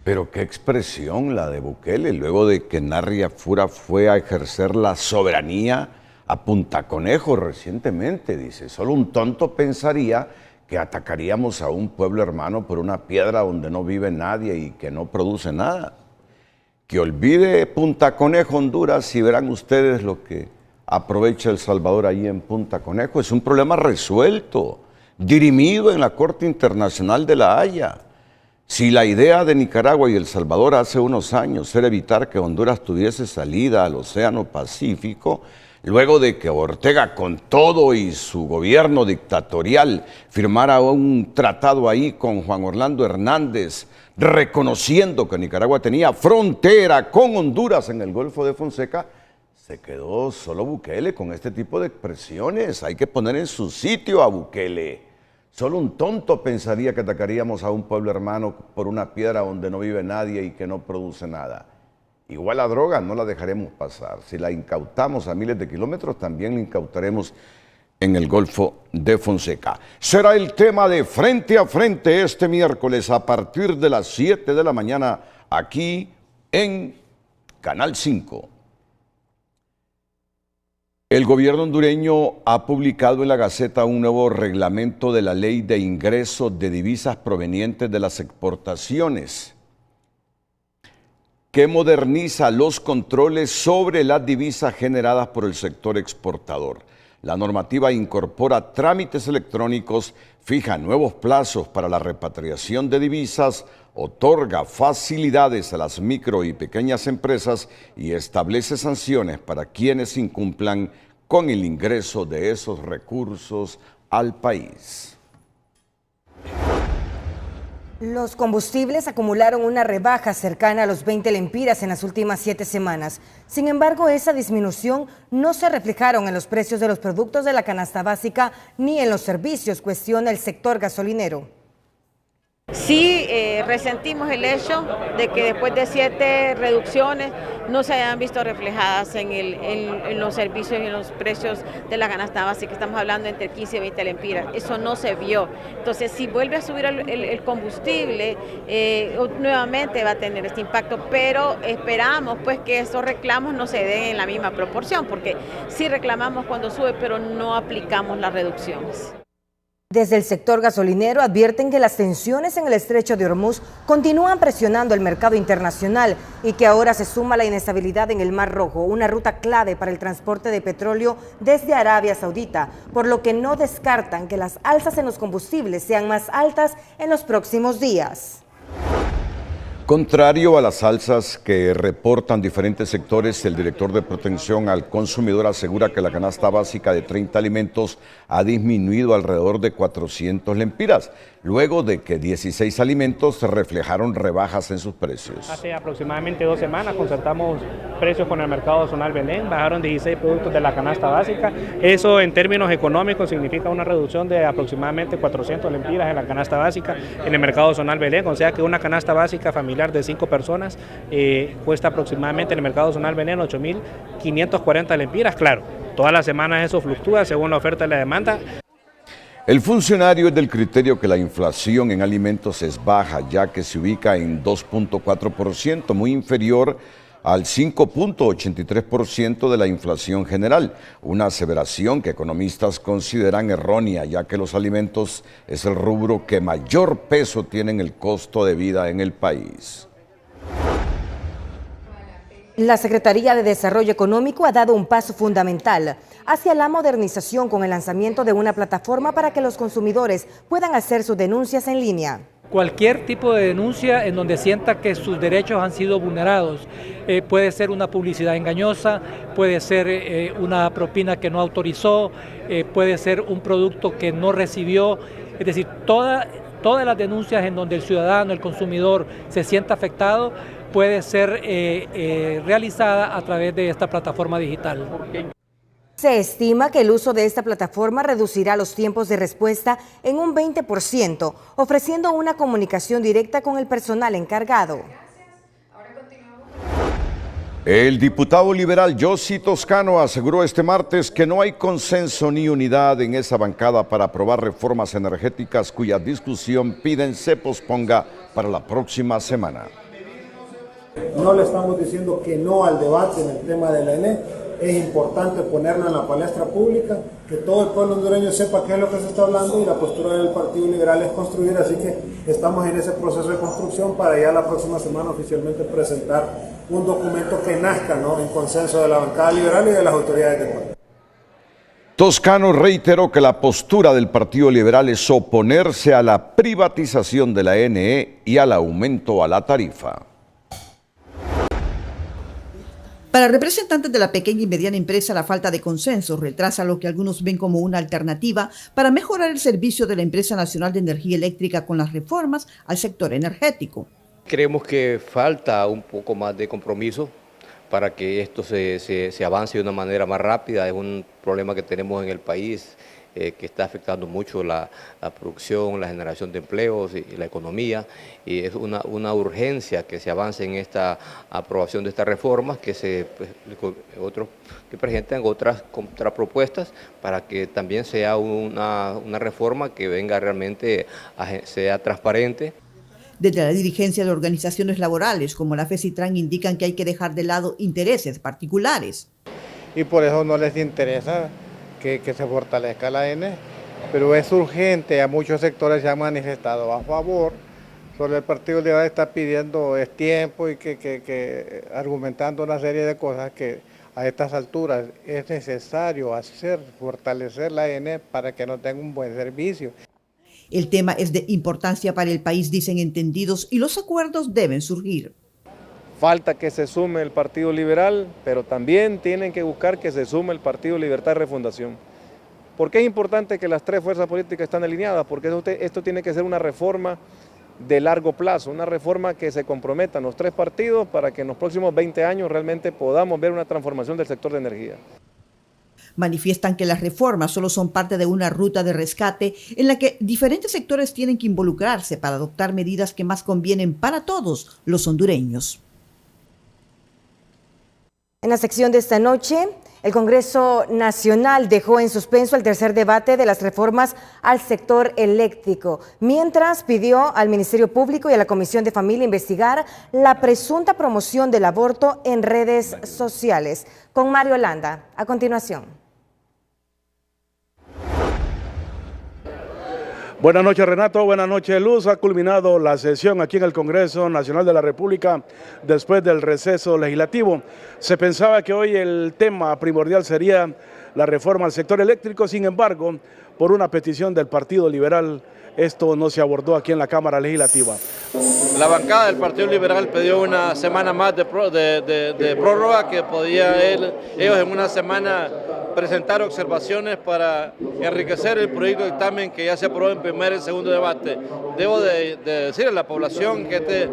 Pero qué expresión la de Bukele, luego de que Nasrias Fura fue a ejercer la soberanía a Punta Conejo recientemente, dice, solo un tonto pensaría que atacaríamos a un pueblo hermano por una piedra donde no vive nadie y que no produce nada. Que olvide Punta Conejo, Honduras, y verán ustedes lo que aprovecha El Salvador ahí en Punta Conejo. Es un problema resuelto, dirimido en la Corte Internacional de La Haya. Si la idea de Nicaragua y El Salvador hace unos años era evitar que Honduras tuviese salida al Océano Pacífico, luego de que Ortega con todo y su gobierno dictatorial firmara un tratado ahí con Juan Orlando Hernández, reconociendo que Nicaragua tenía frontera con Honduras en el Golfo de Fonseca, se quedó solo Bukele con este tipo de expresiones. Hay que poner en su sitio a Bukele. Solo un tonto pensaría que atacaríamos a un pueblo hermano por una piedra donde no vive nadie y que no produce nada. Igual la droga no la dejaremos pasar. Si la incautamos a miles de kilómetros, también la incautaremos en el Golfo de Fonseca. Será el tema de Frente a Frente este miércoles a partir de las 7 de la mañana aquí en Canal 5. El gobierno hondureño ha publicado en la Gaceta un nuevo reglamento de la Ley de Ingresos de Divisas provenientes de las exportaciones, que moderniza los controles sobre las divisas generadas por el sector exportador. La normativa incorpora trámites electrónicos, fija nuevos plazos para la repatriación de divisas, otorga facilidades a las micro y pequeñas empresas y establece sanciones para quienes incumplan con el ingreso de esos recursos al país. Los combustibles acumularon una rebaja cercana a los 20 lempiras en las últimas 7 semanas. Sin embargo, esa disminución no se reflejaron en los precios de los productos de la canasta básica ni en los servicios, cuestiona el sector gasolinero. Sí, resentimos el hecho de que después de 7 reducciones no se hayan visto reflejadas en los servicios y en los precios de la canasta básica. Estamos hablando entre 15 y 20 lempiras. Eso no se vio. Entonces, si vuelve a subir el combustible, nuevamente va a tener este impacto, pero esperamos pues que esos reclamos no se den en la misma proporción, porque sí reclamamos cuando sube, pero no aplicamos las reducciones. Desde el sector gasolinero advierten que las tensiones en el estrecho de Hormuz continúan presionando el mercado internacional y que ahora se suma la inestabilidad en el Mar Rojo, una ruta clave para el transporte de petróleo desde Arabia Saudita, por lo que no descartan que las alzas en los combustibles sean más altas en los próximos días. Contrario a las alzas que reportan diferentes sectores, el director de protección al consumidor asegura que la canasta básica de 30 alimentos ha disminuido alrededor de 400 lempiras, luego de que 16 alimentos reflejaron rebajas en sus precios. Hace aproximadamente 2 semanas concertamos precios con el mercado zonal Belén, bajaron 16 productos de la canasta básica. Eso en términos económicos significa una reducción de aproximadamente 400 lempiras en la canasta básica en el mercado zonal Belén, o sea que una canasta básica familiar de 5 personas cuesta aproximadamente en el mercado zonal Belén 8.540 lempiras. Claro, todas las semanas eso fluctúa según la oferta y la demanda. El funcionario es del criterio que la inflación en alimentos es baja, ya que se ubica en 2.4%, muy inferior al 5.83% de la inflación general, una aseveración que economistas consideran errónea, ya que los alimentos es el rubro que mayor peso tiene en el costo de vida en el país. La Secretaría de Desarrollo Económico ha dado un paso fundamental hacia la modernización con el lanzamiento de una plataforma para que los consumidores puedan hacer sus denuncias en línea. Cualquier tipo de denuncia en donde sienta que sus derechos han sido vulnerados, puede ser una publicidad engañosa, puede ser una propina que no autorizó, puede ser un producto que no recibió, es decir, todas las denuncias en donde el ciudadano, el consumidor se sienta afectado, puede ser realizada a través de esta plataforma digital. Se estima que el uso de esta plataforma reducirá los tiempos de respuesta en un 20%, ofreciendo una comunicación directa con el personal encargado. El diputado liberal Yossi Toscano aseguró este martes que no hay consenso ni unidad en esa bancada para aprobar reformas energéticas cuya discusión piden se posponga para la próxima semana. No le estamos diciendo que no al debate en el tema de la ENE. Es importante ponerlo en la palestra pública, que todo el pueblo hondureño sepa qué es lo que se está hablando y la postura del Partido Liberal es construir, así que estamos en ese proceso de construcción para ya la próxima semana oficialmente presentar un documento que nazca, ¿no?, en consenso de la bancada liberal y de las autoridades de pueblo. Toscano reiteró que la postura del Partido Liberal es oponerse a la privatización de la ENE y al aumento a la tarifa. Para representantes de la pequeña y mediana empresa, la falta de consenso retrasa lo que algunos ven como una alternativa para mejorar el servicio de la Empresa Nacional de Energía Eléctrica con las reformas al sector energético. Creemos que falta un poco más de compromiso para que esto se avance de una manera más rápida. Es un problema que tenemos en el país que está afectando mucho la producción, la generación de empleos y la economía, y es una urgencia que se avance en esta aprobación de estas reformas, que que presenten otras contrapropuestas para que también sea una reforma que venga realmente, sea transparente. Desde la dirigencia de organizaciones laborales como la FECITRAN indican que hay que dejar de lado intereses particulares. Y por eso no les interesa que se fortalezca la ENE, pero es urgente, a muchos sectores se han manifestado a favor, solo el Partido Liberal está pidiendo es tiempo y que argumentando una serie de cosas que a estas alturas es necesario fortalecer la ENE para que no tenga un buen servicio. El tema es de importancia para el país, dicen entendidos, y los acuerdos deben surgir. Falta que se sume el Partido Liberal, pero también tienen que buscar que se sume el Partido Libertad y Refundación. ¿Por qué es importante que las tres fuerzas políticas estén alineadas? Porque esto tiene que ser una reforma de largo plazo, una reforma que se comprometan los tres partidos para que en los próximos 20 años realmente podamos ver una transformación del sector de energía. Manifiestan que las reformas solo son parte de una ruta de rescate en la que diferentes sectores tienen que involucrarse para adoptar medidas que más convienen para todos los hondureños. En la sección de esta noche, el Congreso Nacional dejó en suspenso el tercer debate de las reformas al sector eléctrico, mientras pidió al Ministerio Público y a la Comisión de Familia investigar la presunta promoción del aborto en redes sociales. Con Mario Landa, a continuación. Buenas noches, Renato. Buenas noches, Luz. Ha culminado la sesión aquí en el Congreso Nacional de la República después del receso legislativo. Se pensaba que hoy el tema primordial sería la reforma al sector eléctrico. Sin embargo, por una petición del Partido Liberal, esto no se abordó aquí en la Cámara Legislativa. La bancada del Partido Liberal pidió una semana más de prórroga, que podía ellos en una semana presentar observaciones para enriquecer el proyecto de dictamen que ya se aprobó en primer y segundo debate. Debo de decirle a la población que este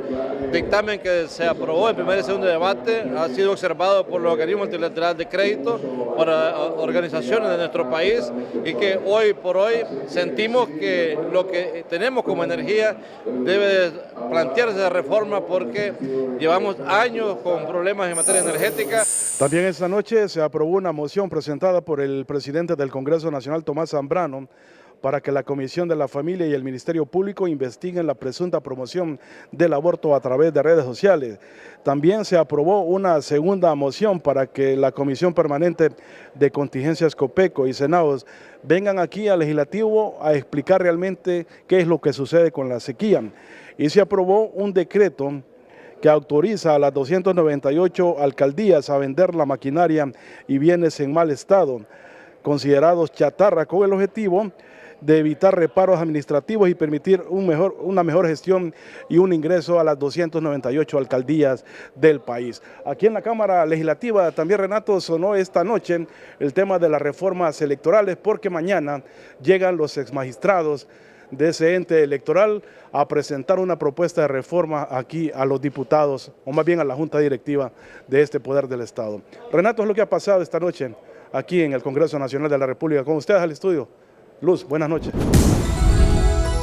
dictamen que se aprobó en primer y segundo debate ha sido observado por los organismos multilaterales de crédito, por organizaciones de nuestro país, y que hoy por hoy sentimos que lo que tenemos como energía debe plantearse de reforma, porque llevamos años con problemas en materia energética. También esta noche se aprobó una moción presentada por el presidente del Congreso Nacional, Tomás Zambrano, para que la Comisión de la Familia y el Ministerio Público investiguen la presunta promoción del aborto a través de redes sociales. También se aprobó una segunda moción para que la Comisión Permanente de Contingencias COPECO y Senados vengan aquí al Legislativo a explicar realmente qué es lo que sucede con la sequía. Y se aprobó un decreto que autoriza a las 298 alcaldías a vender la maquinaria y bienes en mal estado, considerados chatarra, con el objetivo de evitar reparos administrativos y permitir una mejor gestión y un ingreso a las 298 alcaldías del país. Aquí en la Cámara Legislativa también, Renato, sonó esta noche el tema de las reformas electorales, porque mañana llegan los exmagistrados de ese ente electoral a presentar una propuesta de reforma aquí a los diputados, o más bien a la Junta Directiva de este Poder del Estado. Renato, es lo que ha pasado esta noche aquí en el Congreso Nacional de la República. Con ustedes al estudio. Luz, buenas noches.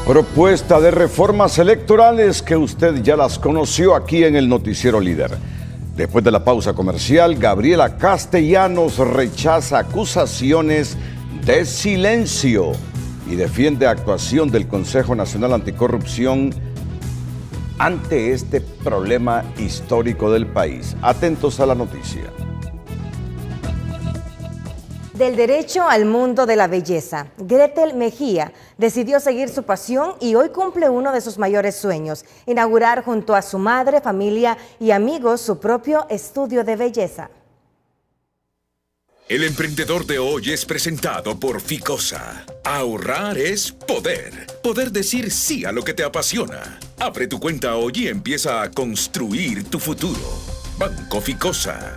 Propuesta de reformas electorales que usted ya las conoció aquí en el Noticiero Líder. Después de la pausa comercial, Gabriela Castellanos rechaza acusaciones de silencio y defiende actuación del Consejo Nacional Anticorrupción ante este problema histórico del país. Atentos a la noticia. Del derecho al mundo de la belleza, Gretel Mejía decidió seguir su pasión y hoy cumple uno de sus mayores sueños: inaugurar junto a su madre, familia y amigos su propio estudio de belleza. El emprendedor de hoy es presentado por Ficosa. Ahorrar es poder. Poder decir sí a lo que te apasiona. Abre tu cuenta hoy y empieza a construir tu futuro. Banco Ficosa.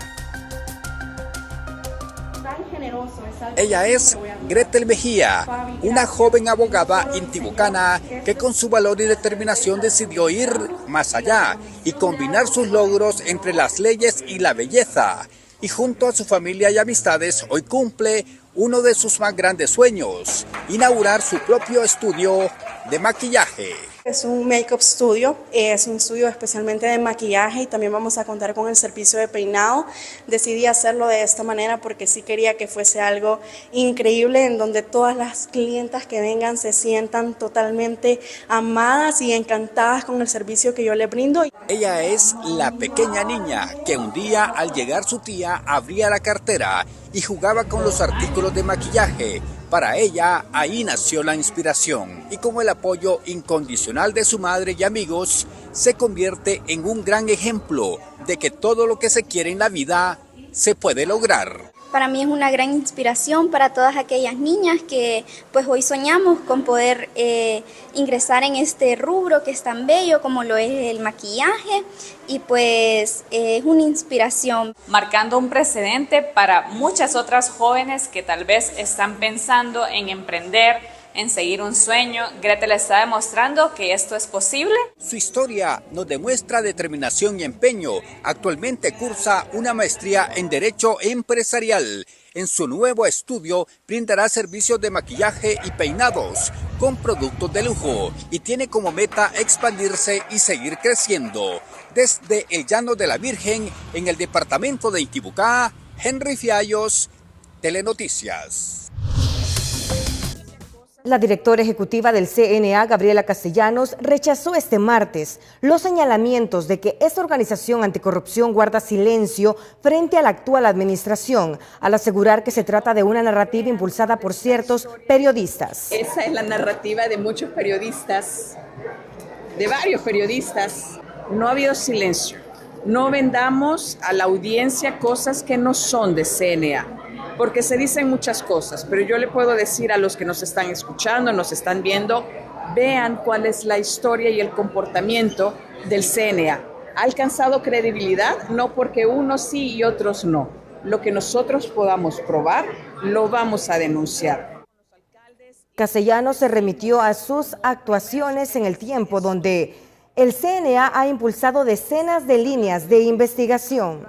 Ella es Gretel Mejía, una joven abogada intibucana que con su valor y determinación decidió ir más allá y combinar sus logros entre las leyes y la belleza. Y junto a su familia y amistades hoy cumple uno de sus más grandes sueños: inaugurar su propio estudio de maquillaje. Es un make-up studio, es un estudio especialmente de maquillaje y también vamos a contar con el servicio de peinado. Decidí hacerlo de esta manera porque sí quería que fuese algo increíble, en donde todas las clientas que vengan se sientan totalmente amadas y encantadas con el servicio que yo les brindo. Ella es la pequeña niña que un día, al llegar su tía, abría la cartera y jugaba con los artículos de maquillaje. Para ella, ahí nació la inspiración, y con el apoyo incondicional de su madre y amigos, se convierte en un gran ejemplo de que todo lo que se quiere en la vida se puede lograr. Para mí es una gran inspiración para todas aquellas niñas que pues hoy soñamos con poder ingresar en este rubro que es tan bello como lo es el maquillaje, y pues es una inspiración. Marcando un precedente para muchas otras jóvenes que tal vez están pensando en emprender, en seguir un sueño. Gretel está demostrando que esto es posible. Su historia nos demuestra determinación y empeño. Actualmente cursa una maestría en Derecho Empresarial. en su nuevo estudio brindará servicios de maquillaje y peinados con productos de lujo y tiene como meta expandirse y seguir creciendo. Desde el Llano de la Virgen, en el departamento de Intibucá, Henry Fiallos, Telenoticias. La directora ejecutiva del CNA, Gabriela Castellanos, rechazó este martes los señalamientos de que esta organización anticorrupción guarda silencio frente a la actual administración, al asegurar que se trata de una narrativa impulsada por ciertos periodistas. Esa es la narrativa de muchos periodistas, de varios periodistas. No ha habido silencio. No vendamos a la audiencia cosas que no son de CNA. Porque se dicen muchas cosas, pero yo le puedo decir a los que nos están escuchando, nos están viendo, vean cuál es la historia y el comportamiento del CNA. ¿Ha alcanzado credibilidad? No porque unos sí y otros no. Lo que nosotros podamos probar, lo vamos a denunciar. Castellanos se remitió a sus actuaciones en el tiempo donde el CNA ha impulsado decenas de líneas de investigación.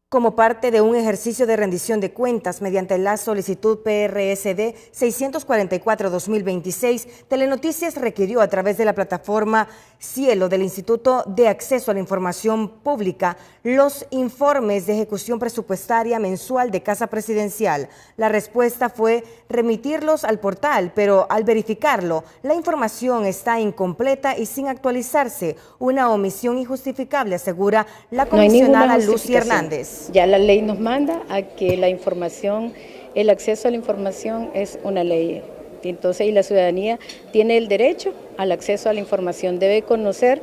Como parte de un ejercicio de rendición de cuentas mediante la solicitud PRSD 644-2026, Telenoticias requirió a través de la plataforma Cielo del Instituto de Acceso a la Información Pública los informes de ejecución presupuestaria mensual de Casa Presidencial. La respuesta fue remitirlos al portal, pero al verificarlo, la información está incompleta y sin actualizarse. Una omisión injustificable, asegura la comisionada Lucy Hernández. Ya la ley nos manda a que la información, el acceso a la información es una ley. Entonces, y la ciudadanía tiene el derecho al acceso a la información, debe conocer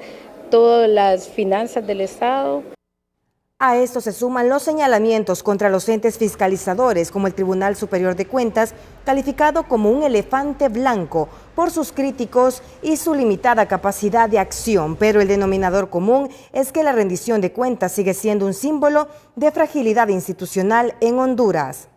todas las finanzas del Estado. A esto se suman los señalamientos contra los entes fiscalizadores, como el Tribunal Superior de Cuentas, calificado como un elefante blanco por sus críticos y su limitada capacidad de acción, pero el denominador común es que la rendición de cuentas sigue siendo un símbolo de fragilidad institucional en Honduras.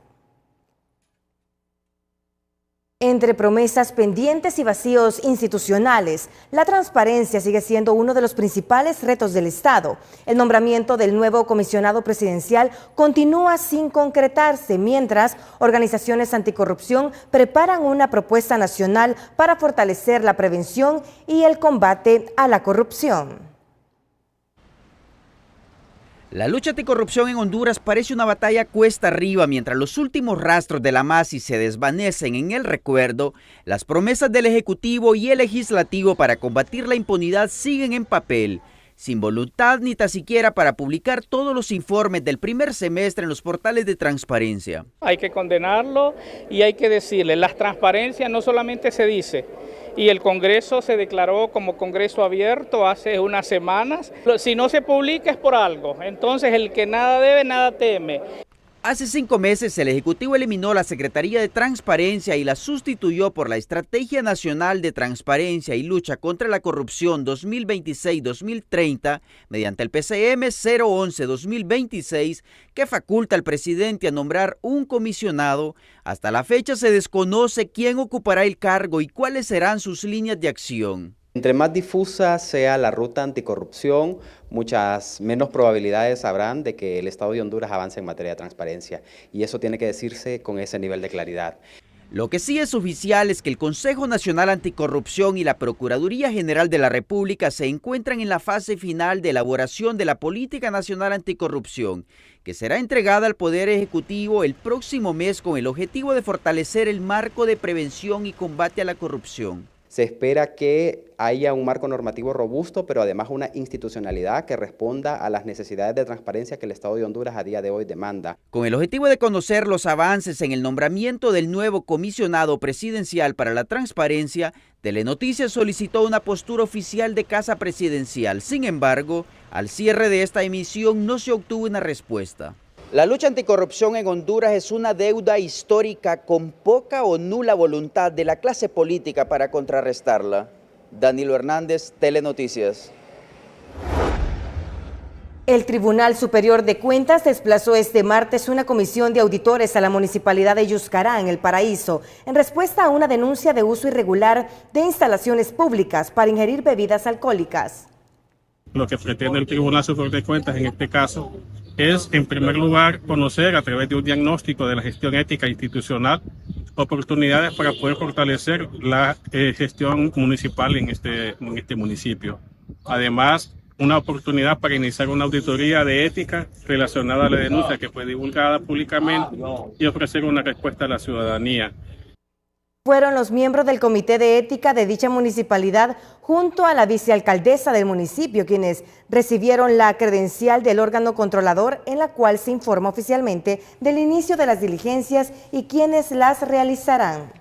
Entre promesas pendientes y vacíos institucionales, la transparencia sigue siendo uno de los principales retos del Estado. El nombramiento del nuevo comisionado presidencial continúa sin concretarse, mientras organizaciones anticorrupción preparan una propuesta nacional para fortalecer la prevención y el combate a la corrupción. La lucha anticorrupción en Honduras parece una batalla cuesta arriba. Mientras los últimos rastros de la MASI se desvanecen en el recuerdo, las promesas del Ejecutivo y el Legislativo para combatir la impunidad siguen en papel, sin voluntad ni tan siquiera para publicar todos los informes del primer semestre en los portales de transparencia. Hay que condenarlo y hay que decirle, la transparencia no solamente se dice, y el Congreso se declaró como Congreso abierto hace unas semanas. Si no se publica es por algo, entonces el que nada debe, nada teme. Hace 5 meses el Ejecutivo eliminó la Secretaría de Transparencia y la sustituyó por la Estrategia Nacional de Transparencia y Lucha contra la Corrupción 2026-2030 mediante el PCM 011-2026 que faculta al presidente a nombrar un comisionado. Hasta la fecha se desconoce quién ocupará el cargo y cuáles serán sus líneas de acción. Entre más difusa sea la ruta anticorrupción, muchas menos probabilidades habrán de que el Estado de Honduras avance en materia de transparencia. Y eso tiene que decirse con ese nivel de claridad. Lo que sí es oficial es que el Consejo Nacional Anticorrupción y la Procuraduría General de la República se encuentran en la fase final de elaboración de la Política Nacional Anticorrupción, que será entregada al Poder Ejecutivo el próximo mes con el objetivo de fortalecer el marco de prevención y combate a la corrupción. Se espera que haya un marco normativo robusto, pero además una institucionalidad que responda a las necesidades de transparencia que el Estado de Honduras a día de hoy demanda. Con el objetivo de conocer los avances en el nombramiento del nuevo comisionado presidencial para la transparencia, Telenoticias solicitó una postura oficial de Casa Presidencial. Sin embargo, al cierre de esta emisión no se obtuvo una respuesta. La lucha anticorrupción en Honduras es una deuda histórica con poca o nula voluntad de la clase política para contrarrestarla. Danilo Hernández, Telenoticias. El Tribunal Superior de Cuentas desplazó este martes una comisión de auditores a la municipalidad de Yuscará, en El Paraíso, en respuesta a una denuncia de uso irregular de instalaciones públicas para ingerir bebidas alcohólicas. Lo que pretende el Tribunal Superior de Cuentas en este caso es, en primer lugar, conocer a través de un diagnóstico de la gestión ética institucional oportunidades para poder fortalecer la gestión municipal en este municipio. Además, una oportunidad para iniciar una auditoría de ética relacionada a la denuncia que fue divulgada públicamente y ofrecer una respuesta a la ciudadanía. Fueron los miembros del Comité de Ética de dicha municipalidad junto a la vicealcaldesa del municipio quienes recibieron la credencial del órgano controlador en la cual se informa oficialmente del inicio de las diligencias y quienes las realizarán.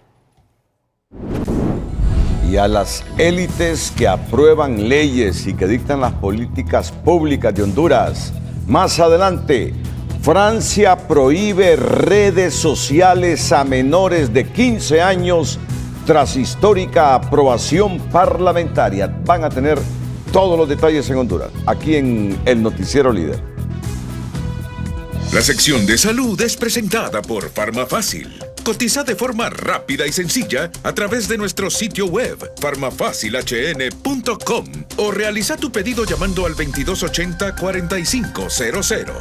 Y a las élites que aprueban leyes y que dictan las políticas públicas de Honduras. Más adelante, Francia prohíbe redes sociales a menores de 15 años tras histórica aprobación parlamentaria. Van a tener todos los detalles en Honduras, aquí en el Noticiero Líder. La sección de salud es presentada por Farmafácil. Cotiza de forma rápida y sencilla a través de nuestro sitio web farmafacilhn.com o realiza tu pedido llamando al 2280-4500.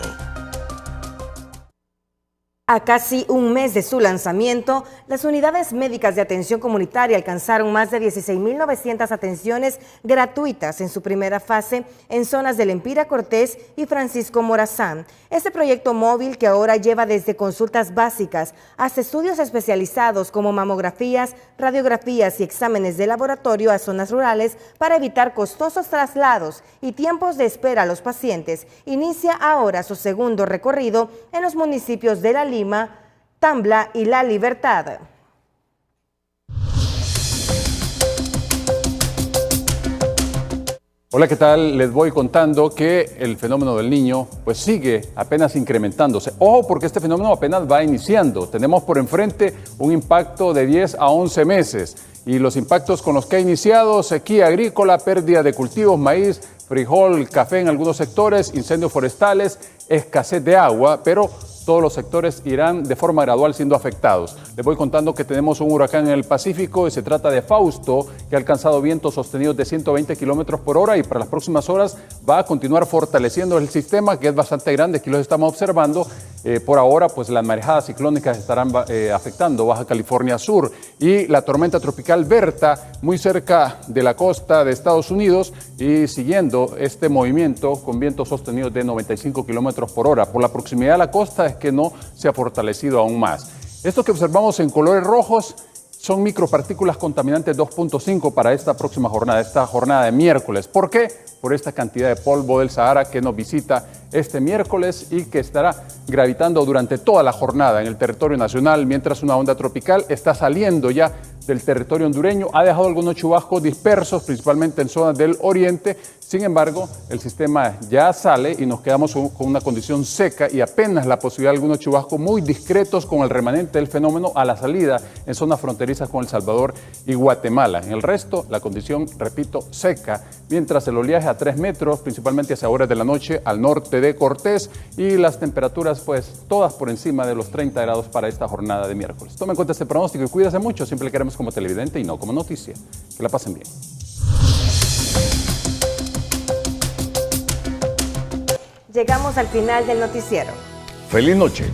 A casi un mes de su lanzamiento, las unidades médicas de atención comunitaria alcanzaron más de 16.900 atenciones gratuitas en su primera fase en zonas de Lempira Cortés y Francisco Morazán. Este proyecto móvil, que ahora lleva desde consultas básicas hasta estudios especializados como mamografías, radiografías y exámenes de laboratorio a zonas rurales para evitar costosos traslados y tiempos de espera a los pacientes, inicia ahora su segundo recorrido en los municipios de La Lima, Tambla y La Libertad. Hola, ¿qué tal? Les voy contando que el fenómeno del Niño pues sigue apenas incrementándose. Ojo, porque este fenómeno apenas va iniciando. Tenemos por enfrente un impacto de 10 a 11 meses y los impactos con los que ha iniciado: sequía agrícola, pérdida de cultivos, maíz, frijol, café en algunos sectores, incendios forestales, escasez de agua, pero todos los sectores irán de forma gradual siendo afectados. Les voy contando que tenemos un huracán en el Pacífico y se trata de Fausto, que ha alcanzado vientos sostenidos de 120 kilómetros por hora y para las próximas horas va a continuar fortaleciendo el sistema, que es bastante grande. Aquí los estamos observando. Por ahora, pues las marejadas ciclónicas estarán afectando Baja California Sur y la tormenta tropical Berta, muy cerca de la costa de Estados Unidos y siguiendo este movimiento con vientos sostenidos de 95 kilómetros por hora. Por la proximidad a la costa es que no se ha fortalecido aún más. Esto que observamos en colores rojos son micropartículas contaminantes 2.5 para esta próxima jornada, esta jornada de miércoles. ¿Por qué? Por esta cantidad de polvo del Sahara que nos visita este miércoles y que estará gravitando durante toda la jornada en el territorio nacional, mientras una onda tropical está saliendo ya del territorio hondureño. Ha dejado algunos chubascos dispersos, principalmente en zonas del oriente. Sin embargo, el sistema ya sale y nos quedamos con una condición seca y apenas la posibilidad de algunos chubascos muy discretos con el remanente del fenómeno a la salida en zonas fronterizas con El Salvador y Guatemala. En el resto, la condición, repito, seca, mientras el oleaje a 3 metros, principalmente hacia horas de la noche al norte de Cortés, y las temperaturas pues todas por encima de los 30 grados para esta jornada de miércoles. Tomen en cuenta este pronóstico y cuídense mucho, siempre le queremos como televidente y no como noticia. Que la pasen bien. Llegamos al final del noticiero. Feliz noche.